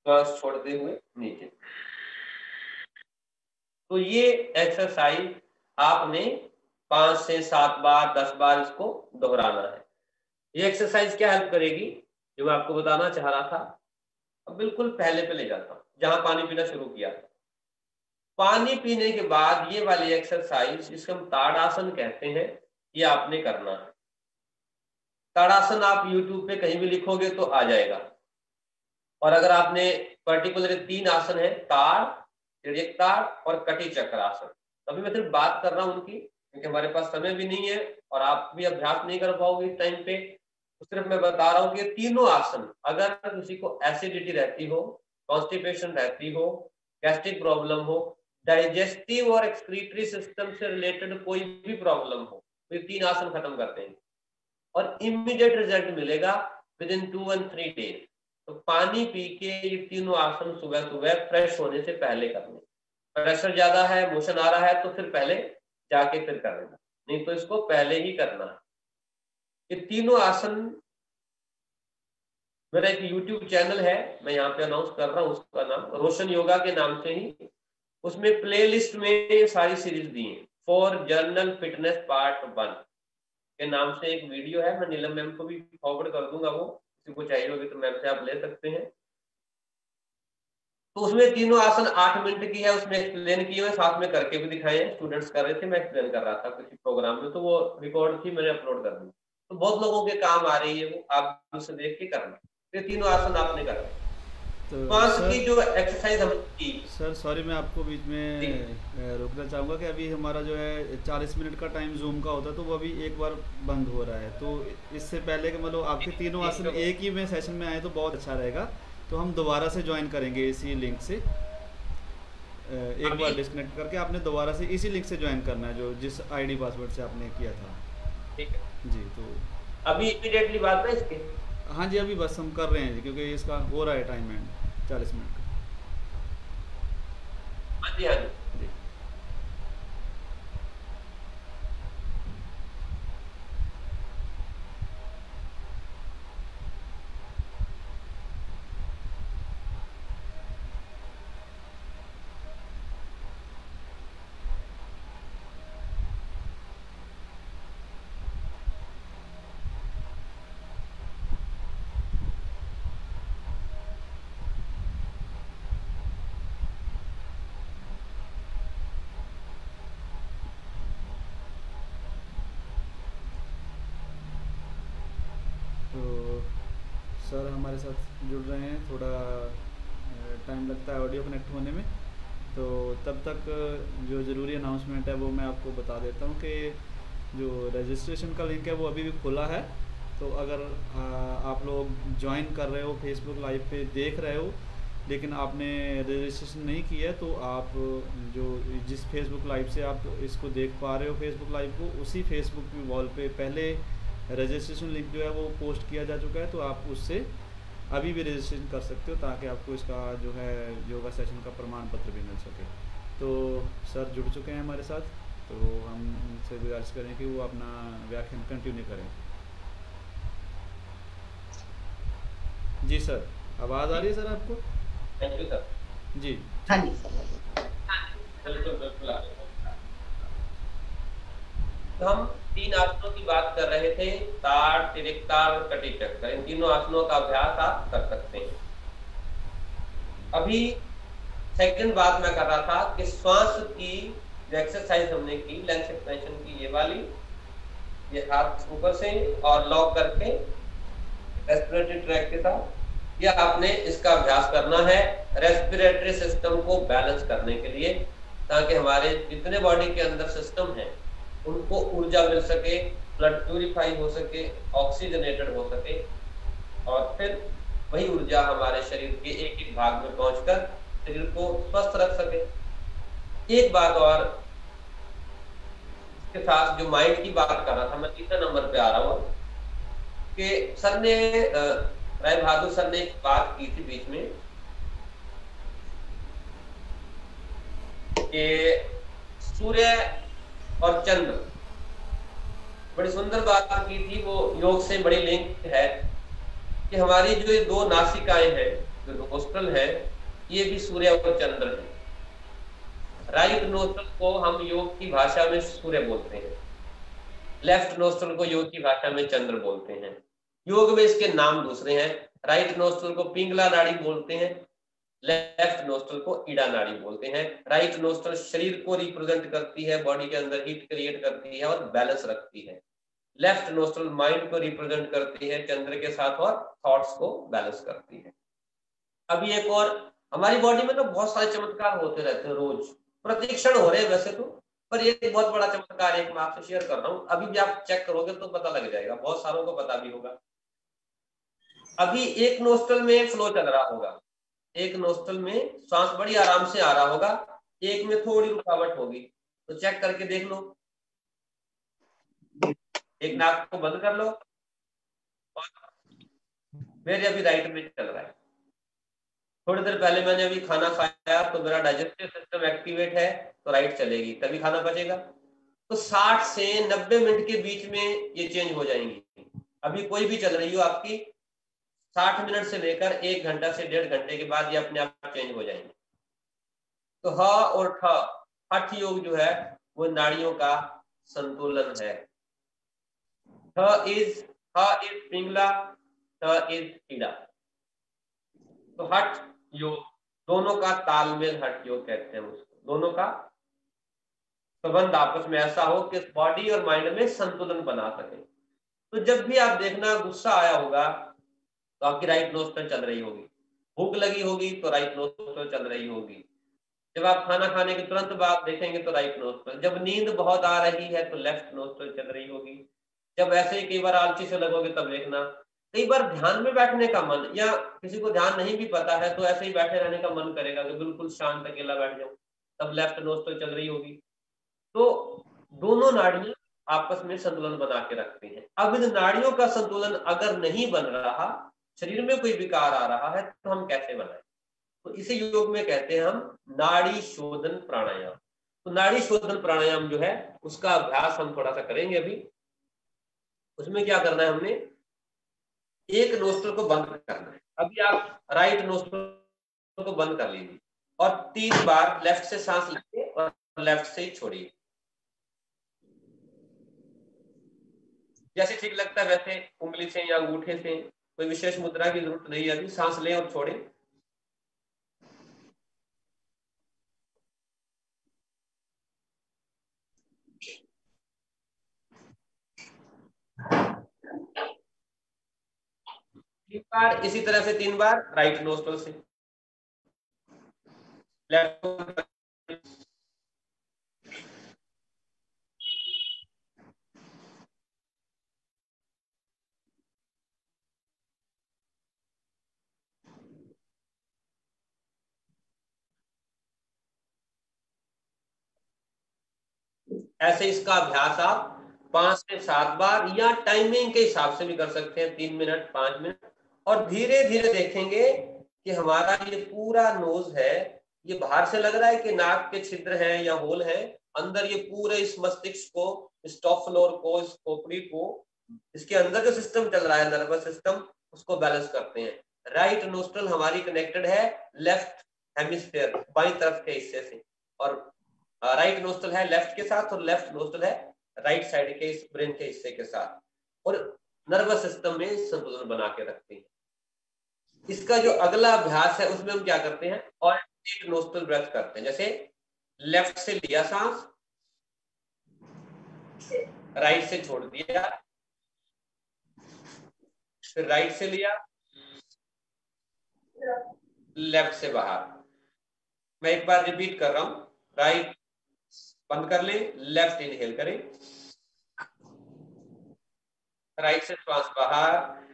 श्वास छोड़ते हुए नीचे। तो ये एक्सरसाइज आपने 5 से 7 बार 10 बार इसको दोहराना है। ये एक्सरसाइज क्या हेल्प करेगी, जो मैं आपको बताना चाह रहा था, अब बिल्कुल पहले पे ले जाता हूं, जहां पानी पीना शुरू किया। पानी पीने के बाद ये वाली एक्सरसाइज, जिसको हम ताड़ासन कहते हैं, ये आपने करना है। ताड़ासन आप YouTube पे कहीं भी लिखोगे तो आ जाएगा। और अगर आपने पर्टिकुलर 3 आसन है, ताड़, तिर्यक ताड़ और कटी चक्र आसन। अभी मैं सिर्फ बात कर रहा हूं उनकी, क्योंकि हमारे पास समय भी नहीं है और आप भी अभ्यास नहीं कर पाओगे इस टाइम पे। तो सिर्फ मैं बता रहा हूँ कि तीनों आसन, अगर किसी को एसिडिटी रहती हो, कॉन्स्टिपेशन रहती हो, गैस्ट्रिक प्रॉब्लम हो, डाइजेस्टिव और एक्सक्रीटरी सिस्टम से रिलेटेड कोई भी प्रॉब्लम हो, तो ये 3 आसन खत्म करते हैं और इमीडिएट रिजल्ट मिलेगा विद इन 2 and 3 days। तो पानी पी के ये तीनों आसन सुबह सुबह फ्रेश होने से पहले करने। प्रेशर ज्यादा है, मोशन आ रहा है, तो फिर पहले जाके फिर कर लेना, नहीं तो इसको पहले ही करना है। ये तीनों आसन, मेरा एक YouTube चैनल है, मैं यहाँ पे अनाउंस कर रहा हूँ, उसका नाम रोशन योगा के नाम से ही, उसमें प्लेलिस्ट में सारी सीरीज दी है। फॉर जर्नल फिटनेस पार्ट 1 के नाम से एक वीडियो है, मैं नीलम मैम को भी फॉरवर्ड कर दूंगा, वो किसी को चाहिए होगी तो मैम से आप ले सकते हैं। तो उसमें तीनों आसन 8 मिनट की है, उसमें एक्सप्लेन किए हुए, साथ में करके भी दिखाए हैं, स्टूडेंट्स कर रहे थे, मैं एक्सप्लेन कर रहा था किसी प्रोग्राम में, तो वो रिकॉर्ड थी, मैंने अपलोड कर दी। तो बहुत लोगों के काम आ रही है वो, आप उसे देख के करना। ये तीनों आसन आपने करना। तो श्वास की जो एक्सरसाइज हम की, सर सॉरी मैं आपको बीच में रोकना चाहूँगा कि अभी हमारा जो है 40 मिनट का टाइम जूम का होता है, तो वो अभी एक बार बंद हो रहा है। तो इससे पहले कि मतलब आपके तीनों आसन एक ही में सेशन में आए तो बहुत अच्छा रहेगा। तो हम दोबारा से ज्वाइन करेंगे इसी लिंक से, एक बार डिस्कनेक्ट करके आपने दोबारा से इसी लिंक से ज्वाइन करना है, जो जिस आईडी पासवर्ड से आपने किया था। ठीक है जी। तो अभी इमीडिएटली बात है इसके, हाँ जी, अभी बस हम कर रहे हैं जी, क्योंकि इसका हो रहा है टाइम एंड 40 मिनट का। हाँ जी, हाँ जी। जी। तो सर हमारे साथ जुड़ रहे हैं, थोड़ा टाइम लगता है ऑडियो कनेक्ट होने में, तो तब तक जो ज़रूरी अनाउंसमेंट है वो मैं आपको बता देता हूँ कि जो रजिस्ट्रेशन का लिंक है वो अभी भी खुला है। तो अगर आप लोग ज्वाइन कर रहे हो, फेसबुक लाइव पे देख रहे हो, लेकिन आपने रजिस्ट्रेशन नहीं किया है, तो आप जो जिस फेसबुक लाइव से आप इसको देख पा रहे हो फेसबुक लाइव को, उसी फेसबुक वॉल पे पहले रजिस्ट्रेशन लिंक जो है वो पोस्ट किया जा चुका है, तो आप उससे अभी भी रजिस्ट्रेशन कर सकते हो, ताकि आपको इसका जो है योगा सेशन का प्रमाण पत्र भी मिल सके। तो सर जुड़ चुके हैं हमारे साथ, तो हम उनसे गुजारिश करें कि वो अपना व्याख्यान कंटिन्यू करें। जी सर, आवाज़ आ रही है सर आपको? Thank you sir. जी हाँ जी, बिल्कुल बिल्कुल। तो हम 3 आसनों की बात कर रहे थे, ताड़, तिरिक्ताड़ और कटी चक्कर। इन तीनों आसनों का अभ्यास आप कर सकते हैं। अभी सेकंड बात मैं कर रहा था कि श्वास की जो एक्सरसाइज हमने की, लेंस एक्सपेंशन की, ये वाली, ये हाथ ऊपर से और लॉक करके रेस्पिरेटरी ट्रैक के साथ, ये आपने इसका अभ्यास करना है रेस्पिरेटरी सिस्टम को बैलेंस करने के लिए, ताकि हमारे जितने बॉडी के अंदर सिस्टम है उनको ऊर्जा मिल सके, ब्लड प्यूरिफाई हो सके, ऑक्सीजनेटेड हो सके, और फिर वही ऊर्जा हमारे शरीर के एक एक भाग में पहुंचकर शरीर को स्वस्थ रख सके। एक बात और इसके साथ, जो माइंड की बात कर रहा था, मैं तीसरे नंबर पे आ रहा हूँ कि सर ने राय बहादुर सर ने एक बात की थी बीच में कि सूर्य और चंद्र, बड़ी सुंदर बात की थी, वो योग से बड़ी लिंक है कि हमारी जो ये 2 नासिकाएं हैं, जो नोस्ट्रल है, ये भी सूर्य और चंद्र है। राइट नोस्ट्रल को हम योग की भाषा में सूर्य बोलते हैं, लेफ्ट नोस्ट्रल को योग की भाषा में चंद्र बोलते हैं। योग में इसके नाम दूसरे हैं। राइट नोस्ट्रल को पिंगला नाड़ी बोलते हैं, लेफ्ट नोस्ट्रल को ईड़ा नाड़ी बोलते हैं। राइट नोस्ट्रल शरीर को रिप्रेजेंट करती है, बॉडी के अंदर हीट क्रिएट करती है और बैलेंस रखती है। लेफ्ट नोस्ट्रल माइंड को रिप्रेजेंट करती है चंद्र के साथ, और थॉट्स को बैलेंस करती है। अभी एक और, हमारी बॉडी में तो बहुत सारे चमत्कार होते रहते हैं, रोज प्रतिक्षण हो रहे हैं वैसे तो, पर ये बहुत बड़ा चमत्कार एक मैं आपसे शेयर कर रहा हूँ। अभी भी आप चेक करोगे तो पता लग जाएगा, बहुत सारों को पता भी होगा। अभी एक नोस्ट्रल में फ्लो चल रहा होगा, एक नोस्ट्रल में सांस बड़ी आराम से आ रहा होगा, एक में थोड़ी रुकावट होगी, तो चेक करके देख लो। एक नाक को बंद कर लो, और मेरे अभी राइट में चल रहा है। थोड़ी देर पहले मैंने अभी खाना खाया तो मेरा डाइजेस्टिव सिस्टम एक्टिवेट है, तो राइट चलेगी, तभी खाना पचेगा। तो 60 से 90 मिनट के बीच में ये चेंज हो जाएंगी। अभी कोई भी चल रही हो आपकी, 60 मिनट से लेकर 1 घंटा से 1.5 घंटे के बाद ये अपने आप चेंज हो जाएंगे। तो ह और ठ, हठ योग जो है वो नाड़ियों का संतुलन है। ह इज पिंगला, ठ इज ईड़ा। तो हठ योग, दोनों का तालमेल हठ योग कहते हैं उसको। दोनों का संबंध आपस में ऐसा हो कि बॉडी और माइंड में संतुलन बना सके। तो जब भी आप देखना गुस्सा आया होगा तो आपकी राइट नोस्ट्रल चल रही होगी, भूख लगी होगी तो राइट नोस्ट्रल चल रही होगी, जब आप खाना खाने के तुरंत बाद देखेंगे तो राइट नोस्ट्रल, जब नींद बहुत आ रही है तो लेफ्ट नोस्ट्रल चल रही होगी, जब ऐसे ही कई बार आलसी से लगोगे तब देखना। कई बार ध्यान में बैठने का मन, या किसी को ध्यान नहीं भी पता है तो ऐसे ही बैठे रहने का मन करेगा कि बिल्कुल शांत अकेला बैठ जाऊं, तब लेफ्ट नोस्ट्रल चल रही होगी। तो दोनों नाड़ियां आपस में संतुलन बना के रखते हैं। अब इन नाड़ियों का संतुलन अगर नहीं बन रहा, शरीर में कोई विकार आ रहा है, तो हम कैसे बनाएं? तो इसे योग में कहते हैं हम नाड़ी शोधन प्राणायाम। तो नाड़ी शोधन प्राणायाम जो है उसका अभ्यास हम थोड़ा सा करेंगे अभी। उसमें क्या करना है, हमने एक नोस्ट्रल को बंद करना है। अभी आप राइट नोस्ट्रल को बंद कर लीजिए और 3 बार लेफ्ट से सांस लेंगे और लेफ्ट से ही छोड़िए। जैसे ठीक लगता है वैसे उंगली से या अंगूठे से, कोई विशेष मुद्रा की जरूरत नहीं है। अभी सांस लें और छोड़ें। एक बार इसी तरह से 3 बार राइट नोस्ट्रल से, लेफ्ट। ऐसे इसका अभ्यास आप 5 से 7 बार या टाइमिंग के हिसाब से भी कर सकते हैं, 3 मिनट 5 मिनट। और धीरे धीरे देखेंगे कि हमारा ये पूरा नोज है, ये बाहर से लग रहा है कि नाक के छिद्र हैं या होल है, अंदर ये पूरे इस मस्तिष्क को, इस टॉप फ्लोर को, इस खोपड़ी को, इसके अंदर जो सिस्टम चल रहा है नर्वस सिस्टम, उसको बैलेंस करते हैं। राइट नोस्ट्रल हमारी कनेक्टेड है लेफ्ट हेमिस्फीयर, बाईं तरफ के हिस्से से, और राइट नोस्ट्रल है लेफ्ट के साथ, और लेफ्ट नोस्ट्रल है राइट साइड के इस ब्रेन के हिस्से के साथ, और नर्वस सिस्टम में संतुलन बना के रखते हैं। इसका जो अगला अभ्यास है उसमें हम क्या करते हैं, ऑल्टरनेट नोस्ट्रल ब्रेथ करते हैं। जैसे लेफ्ट से लिया सांस, राइट से छोड़ दिया, फिर राइट से लिया, लेफ्ट से बाहर। मैं एक बार रिपीट कर रहा हूं, राइट बंद कर लें, लेफ्ट इनहेल करें, राइट से श्वास बाहर,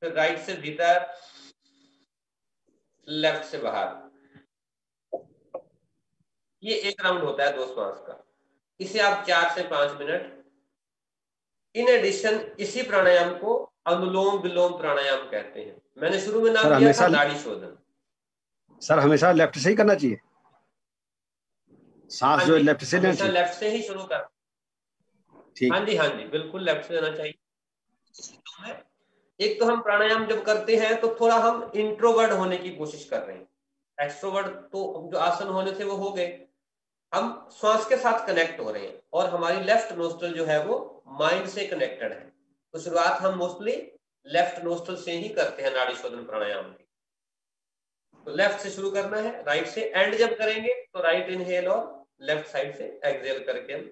फिर राइट से भीतर, लेफ्ट से बाहर। ये एक राउंड होता है 2 श्वास का। इसे आप 4 से 5 मिनट। इन एडिशन इसी प्राणायाम को अनुलोम विलोम प्राणायाम कहते हैं। मैंने शुरू में नाम दिया था नाड़ी शोधन। सर हमेशा लेफ्ट से ही करना चाहिए, सांस जो लेफ्ट से लेना चाहिए? लेफ्ट से ही शुरू कर। हाँ जी बिल्कुल लेफ्ट से लेना चाहिए। एक तो हम प्राणायाम जब करते हैं तो थोड़ा हम इंट्रोवर्ट होने की कोशिश कर रहे हैं। एक्सट्रोवर्ट तो जो आसन होने थे वो हो गए, हम श्वास के साथ कनेक्ट हो रहे हैं, और हमारी लेफ्ट नोस्ट्रल जो है वो माइंड से कनेक्टेड है। तो शुरुआत हम मोस्टली लेफ्ट नोस्ट्रल से ही करते हैं नाड़ी शोधन प्राणायाम की। तो लेफ्ट से शुरू करना है, राइट से एंड जब करेंगे तो राइट इनहेल और लेफ्ट साइड से एक्सहेल करके हम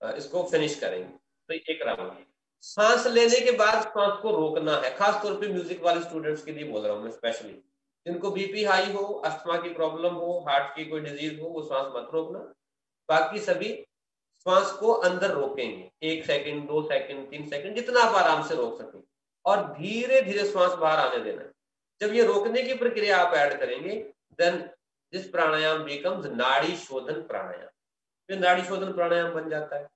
इसको फिनिश करेंगे। तो एक राउंड। सांस लेने के बाद सांस को रोकना है, खास तौर पे म्यूजिक वाले स्टूडेंट्स के लिए बोल रहा हूँ मैं स्पेशली। जिनको बीपी हाई हो, अस्थमा की प्रॉब्लम हो, हार्ट की कोई डिजीज हो, वो सांस मत रोकना। बाकी सभी श्वास को अंदर रोकेंगे, 1 सेकंड 2 सेकंड 3 सेकंड, जितना आप आराम से रोक सकें, और धीरे धीरे श्वास बाहर आने देना है। जब ये रोकने की प्रक्रिया आप ऐड करेंगे, देन दिस प्राणायाम बिकम्स नाड़ी शोधन प्राणायाम। फिर नाड़ी शोधन प्राणायाम बन जाता है।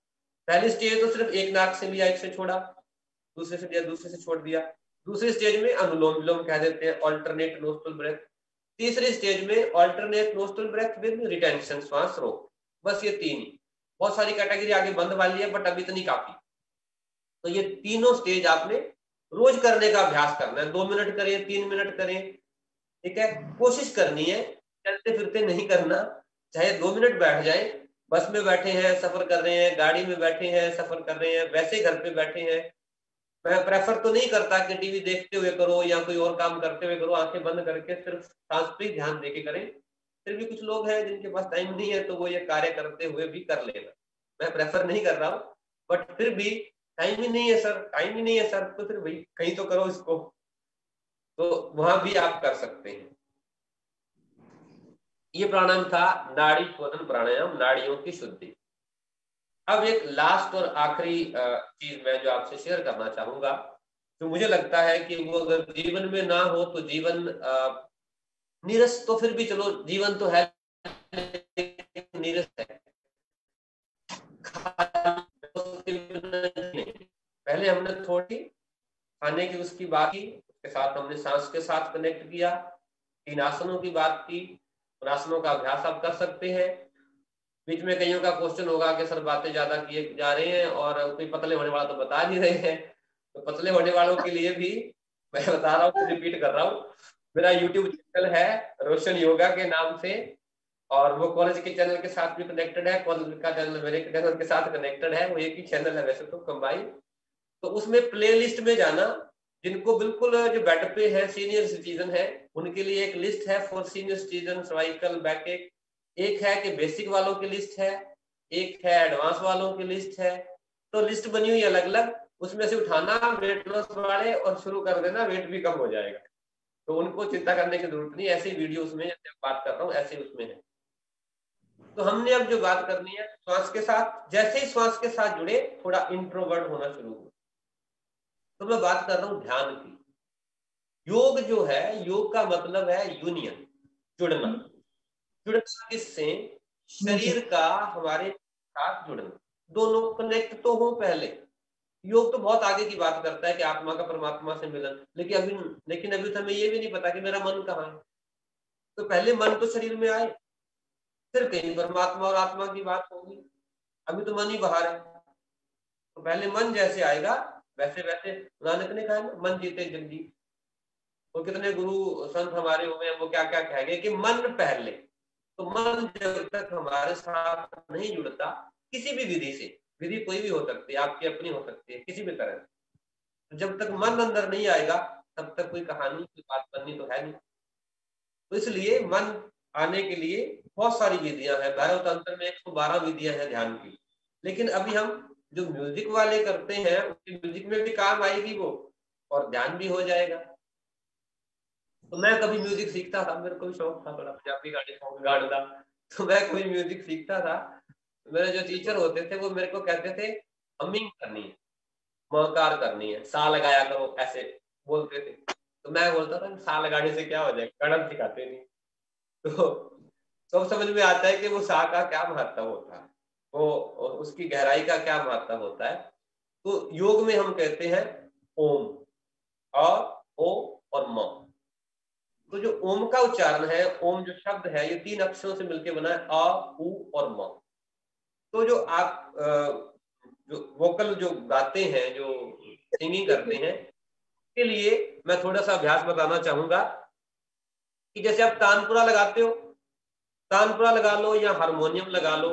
पहली स्टेज तो सिर्फ एक नाक से लिया, एक से छोड़ा, दूसरे से लिया, दूसरे से छोड़ दिया। दूसरी स्टेज में अनुलोम विलोम कह देते हैं, ऑल्टरनेट नोस्ट्रल ब्रेथ। तीसरी स्टेज में alternate nostril breath with retention, श्वास रोक। बस ये 3 ही। बहुत सारी कैटेगरी आगे बंद वाली है, बट अभी इतनी काफी। तो ये तीनों स्टेज आपने रोज करने का अभ्यास करना है। 2 मिनट करें, 3 मिनट करें, ठीक है। कोशिश करनी है, चलते फिरते नहीं करना। चाहे 2 मिनट बैठ जाए, बस में बैठे हैं सफर कर रहे हैं, गाड़ी में बैठे हैं सफर कर रहे हैं, वैसे घर पे बैठे हैं। मैं प्रेफर तो नहीं करता कि टीवी देखते हुए करो या कोई और काम करते हुए करो, आंखें बंद करके सिर्फ सांस पे ध्यान देके करें। फिर भी कुछ लोग हैं जिनके पास टाइम नहीं है, तो वो ये कार्य करते हुए भी कर लेना। मैं प्रेफर नहीं कर रहा हूँ, बट फिर भी टाइम ही नहीं है सर, टाइम ही नहीं है सर, तो फिर भाई कहीं तो करो इसको। तो वहां भी आप कर सकते हैं। ये प्राणायाम था नाड़ी शोधन प्राणायाम, नाड़ियों की शुद्धि। अब एक लास्ट और आखिरी चीज मैं जो आपसे शेयर करना चाहूंगा, जो मुझे लगता है कि वो अगर जीवन में ना हो तो जीवन नीरस, तो फिर भी चलो जीवन तो है नीरस है। पहले हमने थोड़ी खाने की उसकी बात की, उसके साथ हमने सांस के साथ कनेक्ट किया, 3 आसनों की बात की। उन आसनों का अभ्यास आप कर सकते हैं। बीच में कईयों का क्वेश्चन होगा कि सर बातें ज्यादा किए जा रहे हैं और कोई पतले होने वाला तो बता नहीं रहे हैं। तो पतले होने वालों के लिए भी मैं बता रहा हूँ, रिपीट कर रहा हूँ, मेरा यूट्यूब चैनल है रोशन योगा के नाम से, और वो कॉलेज के चैनल के साथ भी कनेक्टेड है, कॉलेज का चैनल मेरे चैनल के साथ कनेक्टेड है, वो एक ही चैनल है वैसे तो कंबाइन। तो उसमें प्ले लिस्ट में जाना, जिनको बिल्कुल जो बेड पे है, सीनियर सिटीजन है, उनके लिए एक लिस्ट है for senior citizen cervical back एक है कि बेसिक वालों की लिस्ट है, एक है एडवांस वालों की लिस्ट है। तो लिस्ट बनी हुई अलग अलग, उसमें से उठाना वेट लॉस वाले और शुरू कर देना, वेट भी कम हो जाएगा। तो उनको चिंता करने की जरूरत नहीं, ऐसी वीडियो उसमें जैसे बात कर रहा हूँ ऐसे उसमें है। तो हमने अब जो बात करनी है श्वास के साथ, जैसे ही श्वास के साथ जुड़े थोड़ा इंट्रोवर्ट होना शुरू हो। तो मैं बात कर रहा हूं ध्यान की। योग जो है, योग का मतलब है यूनियन, जुड़ना। जुड़ना किससे? शरीर का हमारे साथ जुड़ना, दोनों कनेक्ट तो हो पहले। योग तो बहुत आगे की बात करता है कि आत्मा का परमात्मा से मिलन, लेकिन अभी तो हमें ये भी नहीं पता कि मेरा मन कहाँ है। तो पहले मन तो शरीर में आए, फिर कहीं परमात्मा और आत्मा की बात होगी। अभी तो मन ही बाहर है। तो पहले मन जैसे आएगा वैसे वैसे, नानक ने कहा ना, मन जीते जल्दी। और कितने गुरु संत हमारे हुए हैं, वो क्या क्या कहेंगे कि मन पहले। तो मन जब तक हमारे साथ नहीं जुड़ता, किसी भी विधि से, विधि कोई भी हो सकती है, आपकी अपनी हो सकती है, किसी भी तरह से, तो जब तक मन अंदर नहीं आएगा तब तक कोई कहानी, कोई बात बननी तो है नहीं। तो इसलिए मन आने के लिए बहुत सारी विधियां हैं। भैरव तंत्र में 112 विधियां हैं ध्यान की। लेकिन अभी हम जो म्यूजिक वाले करते हैं, उसकी म्यूजिक में भी काम आएगी वो, और ध्यान भी हो जाएगा। तो मैं कभी म्यूजिक सीखता था, मेरे को भी शौक था थोड़ा पंजाबी गाने सॉन्ग गाने का। तो मैं कभी म्यूजिक सीखता था, मेरे जो टीचर होते थे वो मेरे को कहते थे हमिंग करनी है, मकार करनी है, सा लगाया करो, ऐसे बोलते थे। तो मैं बोलता था सा लगाने से क्या हो जाएगा, कड़म सिखाते नहीं। तो समझ में आता है कि वो सा का क्या महत्व होता है, वो उसकी गहराई का क्या महत्व होता है। तो योग में हम कहते हैं ओम, ओ और म। तो जो ओम का उच्चारण है, ओम जो शब्द है, ये 3 अक्षरों से मिलकर बना है, अ, उ और म। तो जो आप जो वोकल जो गाते हैं, जो सिंगिंग करते हैं, के लिए मैं थोड़ा सा अभ्यास बताना चाहूंगा कि जैसे आप तानपुरा लगाते हो, तानपुरा लगा लो या हारमोनियम लगा लो,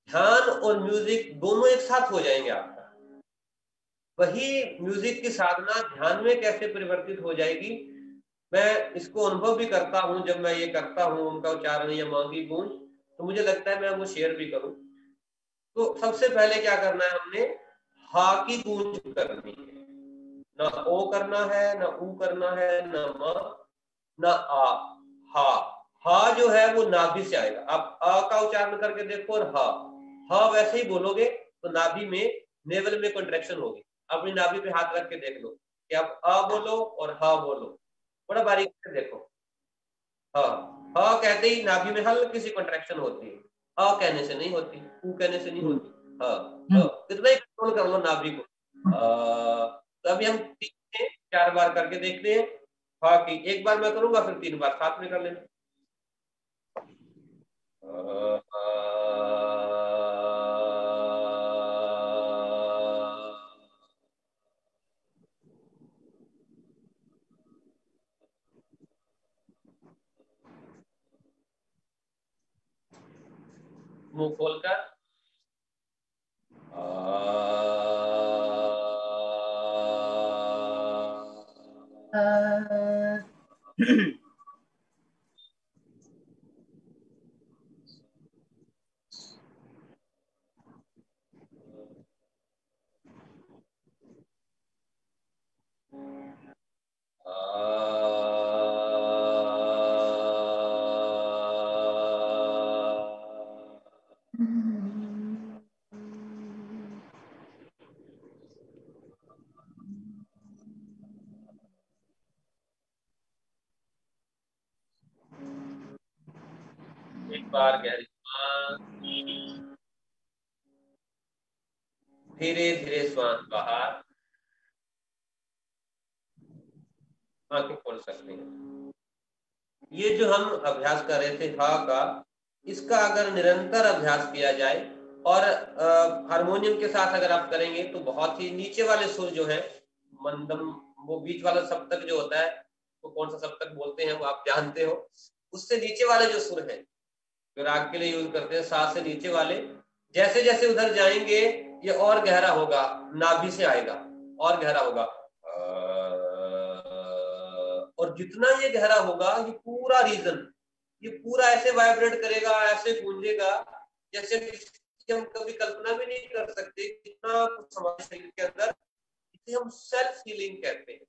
ध्यान और म्यूजिक दोनों एक साथ हो जाएंगे आपका। वही म्यूजिक की साधना ध्यान में कैसे परिवर्तित हो जाएगी, मैं इसको अनुभव भी करता हूं। जब मैं ये करता हूं उनका उच्चारण या मांगी गूंज, तो मुझे लगता है मैं वो शेयर भी करूं। तो सबसे पहले क्या करना है, हमने हा की गूंज करनी है। ना ओ करना है, ना ऊ करना है, ना म, ना आ। हा, हा जो है वो नाभि से आएगा। आप अ का उच्चारण करके देखो और हा वैसे ही बोलोगे तो नाभि में, नेवल में कॉन्ट्रैक्शन होगी। अपनी नाभि पे हाथ रख के देख लो कि आप अ बोलो और हा बोलो, बड़ा बारीक से देखो। हा कहते ही नाभि में हल्की सी कॉन्ट्रैक्शन होती है, अ कहने से नहीं होती, ऊ कहने से नहीं होती। कितना ही कंट्रोल कर लो नाभि को। तो अभी हम 3 से 4 बार करके देखते हैं। हा की एक बार मैं करूंगा, फिर 3 बार साथ में कर लेना। मुंह खोलकर एक बार गहरी सांस, धीरे धीरे श्वास बाहर, आंखें खोल सकते हैं। ये जो हम अभ्यास कर रहे थे हा का, इसका अगर निरंतर अभ्यास किया जाए और हारमोनियम के साथ अगर आप करेंगे तो बहुत ही नीचे वाले सुर जो है मंदम, वो बीच वाला सप्तक जो होता है, वो कौन सा सप्तक बोलते हैं वो आप जानते हो, उससे नीचे वाले जो सुर हैं जो राग के लिए यूज करते हैं, सा से नीचे वाले, जैसे जैसे उधर जाएंगे ये और गहरा होगा, नाभि से आएगा और गहरा होगा, और जितना ये गहरा होगा ये पूरा रीजन, ये पूरा ऐसे वाइब्रेट करेगा, ऐसे गूंजेगा जैसे हम कभी कल्पना भी नहीं कर सकते कितना कुछ हमारे शरीर के अंदर, इसे हम सेल्फ हीलिंग कहते हैं।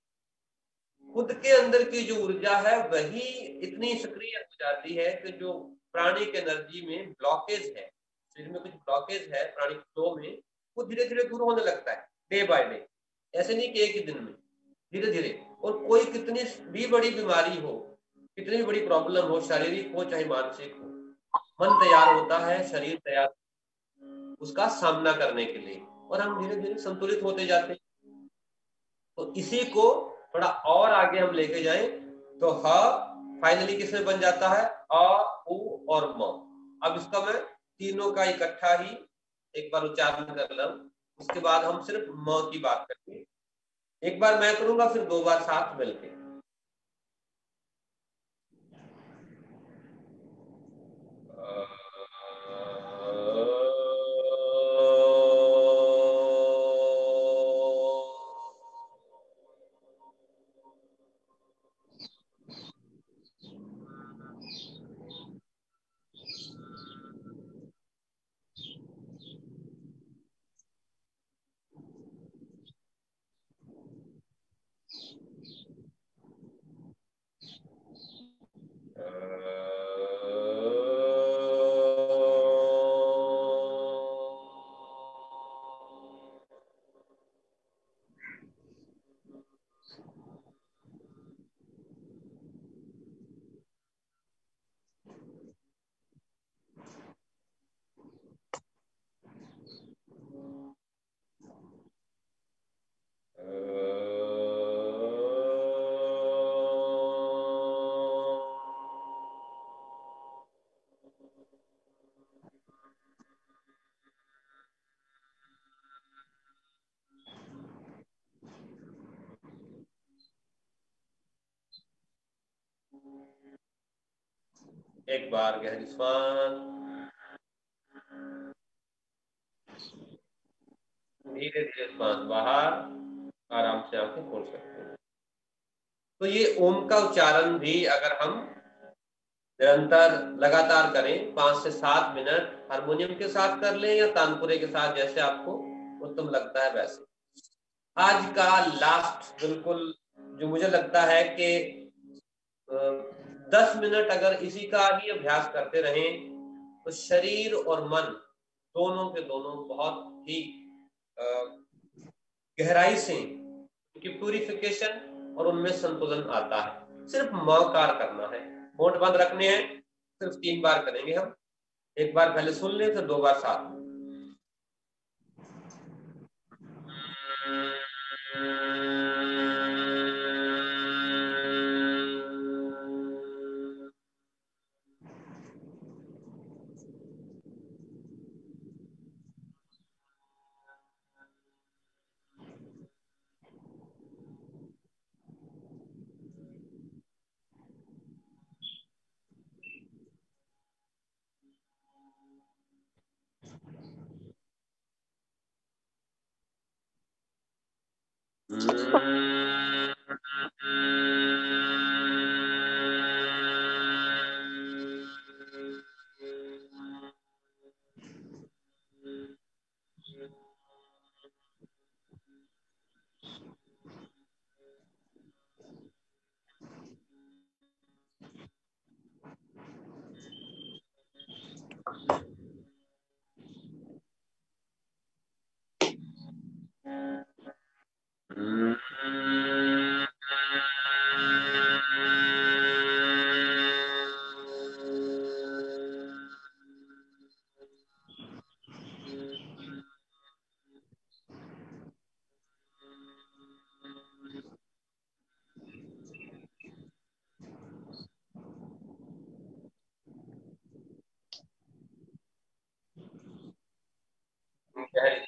खुद के अंदर की जो ऊर्जा है वही इतनी सक्रिय हो जाती है कि जो प्राणिक एनर्जी में ब्लॉकेज है, शरीर में कुछ ब्लॉकेज है प्राणिक फ्लो में, वो धीरे धीरे दूर होने लगता है डे बाय डे। ऐसे नहीं कि एक ही दिन में, धीरे धीरे। और कोई कितनी भी बड़ी बीमारी हो, कितनी भी बड़ी प्रॉब्लम हो, शारीरिक हो चाहे मानसिक हो, मन तैयार होता है, शरीर तैयार उसका सामना करने के लिए, और हम धीरे धीरे संतुलित होते जाते हैं। तो इसी को थोड़ा और आगे हम लेके जाएं तो ह फाइनली किसमें बन जाता है, अ, उ और म। अब इसका मैं तीनों का इकट्ठा ही एक बार उच्चारण कर लूं, उसके बाद हम सिर्फ म की बात करेंगे। एक बार मैं करूंगा, फिर 2 बार साथ मिलके। एक बार गहरी श्वास, धीरे धीरे श्वास बाहर, आराम से आंखें खोल सकते हैं। तो ये ओम का उच्चारण भी अगर हम निरंतर लगातार करें 5 से 7 मिनट, हारमोनियम के साथ कर लें या तानपुरे के साथ, जैसे आपको उत्तम लगता है वैसे। आज का लास्ट बिल्कुल जो मुझे लगता है कि 10 मिनट अगर इसी का ही अभ्यास करते रहें तो शरीर और मन दोनों के दोनों बहुत ही गहराई से उनकी प्यूरिफिकेशन और उनमें संतुलन आता है। सिर्फ मकार करना है, होंठ बंद रखने हैं, सिर्फ 3 बार करेंगे हम। एक बार पहले सुन लें, फिर 2 बार साथ में।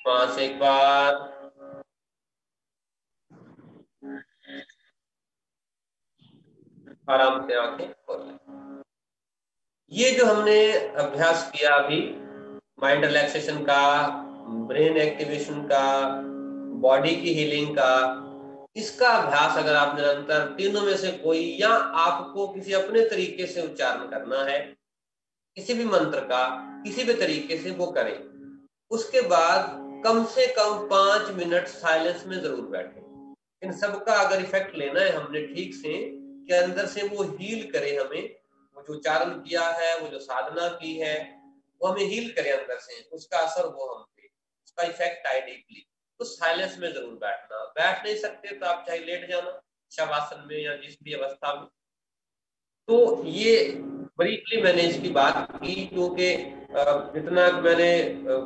वहां से एक बार आराम से आंखें खोल लें। ये जो हमने अभ्यास किया अभी, माइंड रिलैक्सेशन का, ब्रेन एक्टिवेशन का, बॉडी की हीलिंग का, इसका अभ्यास अगर आप निरंतर तीनों में से कोई, या आपको किसी अपने तरीके से उच्चारण करना है किसी भी मंत्र का, किसी भी तरीके से वो करें। उसके बाद कम से कम 5 मिनट साइलेंस में जरूर बैठें। इन सबका अगर इफेक्ट लेना है हमने ठीक से, कि अंदर से वो हील करे हमें, वो जो उच्चारण किया है, वो जो साधना की है, वो हमें हील करे अंदर से, उसका असर वो हम पे, उसका इफेक्ट आए डीपली, तो साइलेंस में जरूर बैठना। बैठ नहीं सकते तो आप चाहे लेट जाना शवासन में या जिस भी अवस्था में। तो ये ब्रीफली मैंने इसकी बात की, क्योंकि जितना मैंने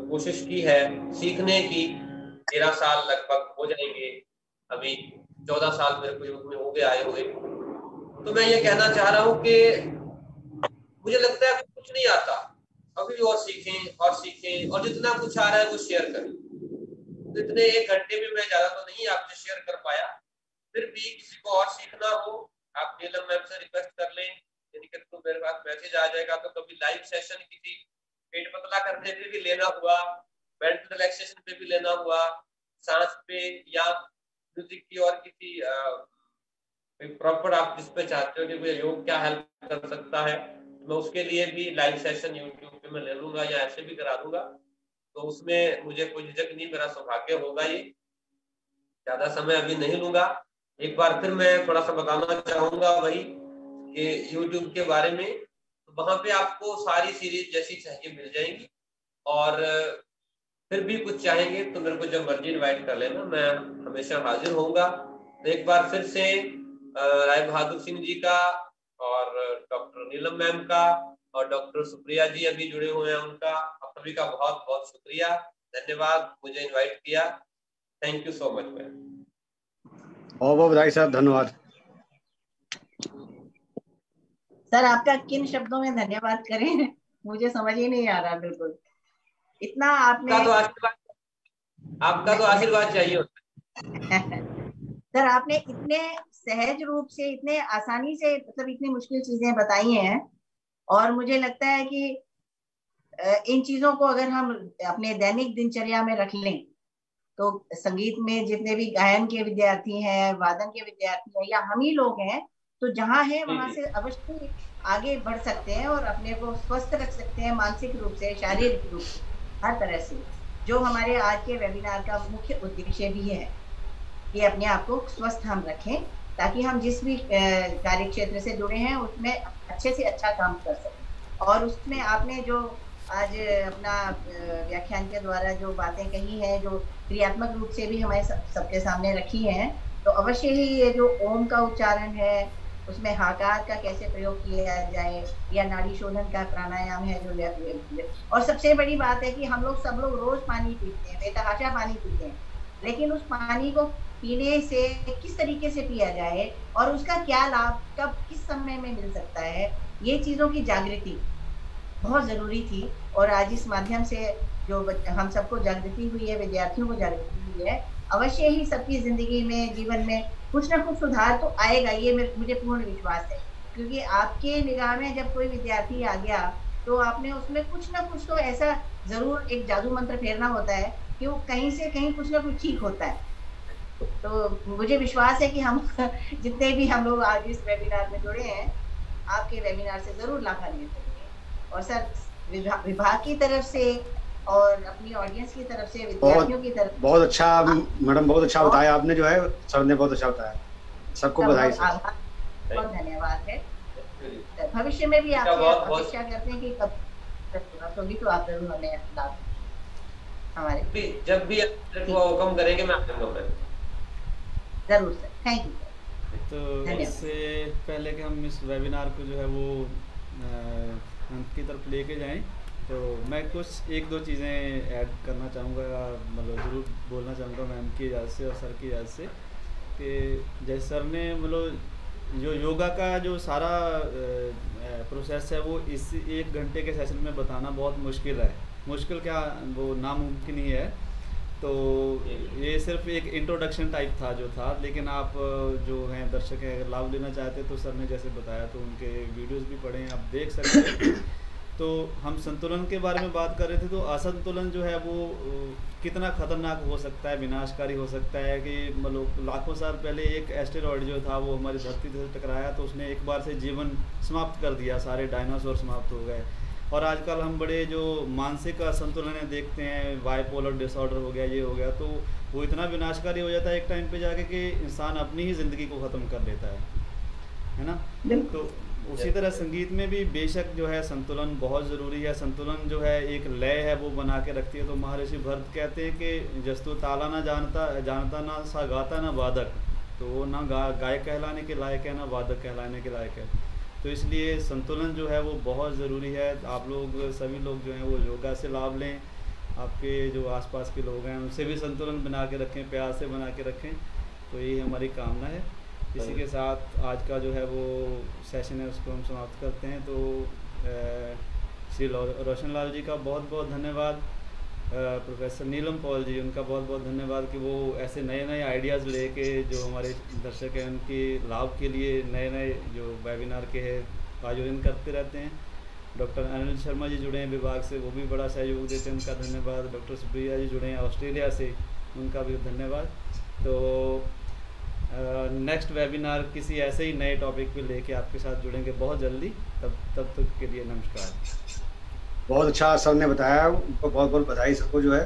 कोशिश की है सीखने की, 13 साल लगभग हो जाएंगे, अभी 14 साल मेरे को योग में हो गए आए हुए। तो मैं ये कहना चाह रहा हूँ कि मुझे लगता है कुछ नहीं आता, अभी और सीखें और सीखें, और जितना कुछ आ रहा है वो शेयर करें। तो इतने 1 घंटे में मैं ज्यादा तो नहीं आपसे शेयर कर पाया, फिर भी किसी को और सीखना हो आप नीलम मैम से रिक्वेस्ट कर लें, यानी कि तो मेरे पास मैसेज आ जाएगा। तो कभी लाइव सेशन किसी पेट पतला करने पे भी लेना हुआ, मेंटल रिलैक्सेशन पे भी लेना हुआ, सांस पे, या म्यूजिक की और किसी प्रॉपर आप जिस पे चाहते हो कि मुझे योग क्या हेल्प कर सकता है, मैं उसके लिए भी लाइव सेशन यूट्यूब पे मैं ले लूंगा या ऐसे भी करा दूंगा। तो उसमें मुझे कोई झिझक नहीं, मेरा सौभाग्य होगा। ये ज्यादा समय अभी नहीं लूंगा। एक बार फिर मैं थोड़ा सा बताना चाहूंगा वही कि यूट्यूब के बारे में, तो वहां पे आपको सारी सीरीज जैसी चाहिए मिल जाएंगी, और फिर भी कुछ चाहेंगे तो मेरे को जब मर्जी इनवाइट कर लेना, मैं हमेशा हाजिर होऊंगा। तो एक बार फिर से राय बहादुर सिंह जी का और डॉक्टर नीलम मैम का और डॉक्टर सुप्रिया जी अभी जुड़े हुए हैं, उनका, आप सभी का बहुत बहुत शुक्रिया, धन्यवाद मुझे इनवाइट किया। Thank you so much ma'am. बहुत बहुत बधाई सर, धन्यवाद सर। आपका किन शब्दों में धन्यवाद करें मुझे समझ ही नहीं आ रहा। बिल्कुल इतना आपने, आपका तो आशीर्वाद चाहिए होता है। सर आपने इतने सहज रूप से, इतने आसानी से, मतलब इतनी मुश्किल चीजें बताई हैं, और मुझे लगता है कि इन चीजों को अगर हम अपने दैनिक दिनचर्या में रख लें, तो संगीत में जितने भी गायन के विद्यार्थी हैं, वादन के विद्यार्थी हैं, या हम ही लोग हैं, तो जहाँ है वहां से अवश्य आगे बढ़ सकते हैं और अपने को स्वस्थ रख सकते हैं, मानसिक रूप से, शारीरिक रूप से, हर तरह से। जो हमारे आज के वेबिनार का मुख्य उद्देश्य भी है कि अपने आप को स्वस्थ हम रखें, ताकि हम जिस भी कार्य क्षेत्र से जुड़े हैं उसमें अच्छे से अच्छा काम कर सकें। और उसमें आपने जो आज अपना व्याख्यान के द्वारा जो बातें कही हैं, जो क्रियात्मक रूप से भी हमारे सबके सामने रखी हैं, तो अवश्य ही ये जो ओम का उच्चारण है, उसमें हाकार का कैसे प्रयोग किया जाए, या नाड़ी शोधन का प्राणायाम है जो, और सबसे बड़ी बात है कि हम लोग सब लोग रोज पानी पीते हैं, बेतहाशा पानी पीते हैं, लेकिन उस पानी को पीने से किस तरीके से पिया जाए और उसका क्या लाभ कब किस समय में मिल सकता है, ये चीजों की जागृति बहुत जरूरी थी। और आज इस माध्यम से जो हम सबको जागृति हुई है, विद्यार्थियों को जागृति हुई है, अवश्य ही सबकी जिंदगी में, जीवन में कुछ ना कुछ सुधार तो आएगा, ये मुझे पूर्ण विश्वास है। क्योंकि आपके निगाह में जब कोई विद्यार्थी आ गया, तो आपने उसमें कुछ ना कुछ तो ऐसा जरूर एक जादू मंत्र फेरना होता है कि वो कहीं से कहीं कुछ ना कुछ ठीक होता है। तो मुझे विश्वास है कि हम जितने भी हम लोग आज इस वेबिनार में जुड़े हैं, आपके वेबिनार से जरूर लाभान्वित होंगे। और सर विभाग की तरफ से और अपनी ऑडियंस की तरफ से, विद्यार्थियों की तरफ, बहुत अच्छा मैडम, बहुत अच्छा बताया आपने, जो है सर ने बहुत अच्छा बताया, सबको बधाई। बहुत धन्यवाद है। भविष्य में भी आपसे अपेक्षा करते हैं कि कब होगी तो आप जरूर हमें लाभ हमारे, जब भी हुक्म करेंगे मैं आपको जरूर सर। Thank you. तो इससे पहले कि हम इस वेबिनार को जो है वो अंत की तरफ लेके जाएं, तो मैं कुछ 1-2 चीज़ें ऐड करना चाहूँगा, मतलब ज़रूर बोलना चाहूँगा मैम की इजाज़त से और सर की इजाज़त से, कि जैसे सर ने मतलब जो योगा का जो सारा प्रोसेस है वो इस 1 घंटे के सेशन में बताना बहुत मुश्किल है। मुश्किल क्या, वो नामुमकिन ही है। तो ये सिर्फ एक इंट्रोडक्शन टाइप था जो था, लेकिन आप जो हैं दर्शक हैं अगर लाभ लेना चाहते तो सर ने जैसे बताया तो उनके वीडियोस भी पढ़े हैं, आप देख सकते हैं। तो हम संतुलन के बारे में बात कर रहे थे, तो असंतुलन जो है वो कितना खतरनाक हो सकता है, विनाशकारी हो सकता है कि मतलब लाखों साल पहले एक एस्टेरॉयड जो था वो हमारी धरती से टकराया तो उसने एक बार से जीवन समाप्त कर दिया, सारे डायनासोर समाप्त हो गए। और आजकल हम बड़े जो मानसिक असंतुलन है देखते हैं, बाइपोलर डिसऑर्डर हो गया, ये हो गया, तो वो इतना विनाशकारी हो जाता है एक टाइम पे जाके कि इंसान अपनी ही ज़िंदगी को ख़त्म कर लेता है ना। तो उसी तरह संगीत में भी बेशक जो है संतुलन बहुत ज़रूरी है। संतुलन जो है एक लय है वो बना के रखती है। तो महर्षि भरत कहते हैं कि जस्तु ताला ना जानता ना सा गाता ना वादक, तो वो ना गायक कहलाने के लायक है ना वादक कहलाने के लायक है। तो इसलिए संतुलन जो है वो बहुत ज़रूरी है। आप लोग सभी लोग जो हैं वो योगा से लाभ लें, आपके जो आसपास के लोग हैं उनसे भी संतुलन बना के रखें, प्यार से बना के रखें। तो यही हमारी कामना है। इसी के साथ आज का जो है वो सेशन है उसको हम समाप्त करते हैं। तो श्री रोशन लाल जी का बहुत बहुत धन्यवाद, प्रोफेसर नीलम पॉल जी उनका बहुत बहुत धन्यवाद कि वो ऐसे नए नए आइडियाज़ लेके जो हमारे दर्शक हैं उनके लाभ के लिए नए नए जो वेबिनार के है आयोजन करते रहते हैं। डॉक्टर अनिल शर्मा जी जुड़े हैं विभाग से, वो भी बड़ा सहयोग देते हैं, उनका धन्यवाद। डॉक्टर सुप्रिया जी जुड़े हैं ऑस्ट्रेलिया से, उनका भी धन्यवाद। तो नेक्स्ट वेबिनार किसी ऐसे ही नए टॉपिक पे लेके आपके साथ जुड़ेंगे बहुत जल्दी। तब तक के लिए नमस्कार। बहुत अच्छा सर ने बताया, उनको बहुत बहुत बधाई सबको जो है।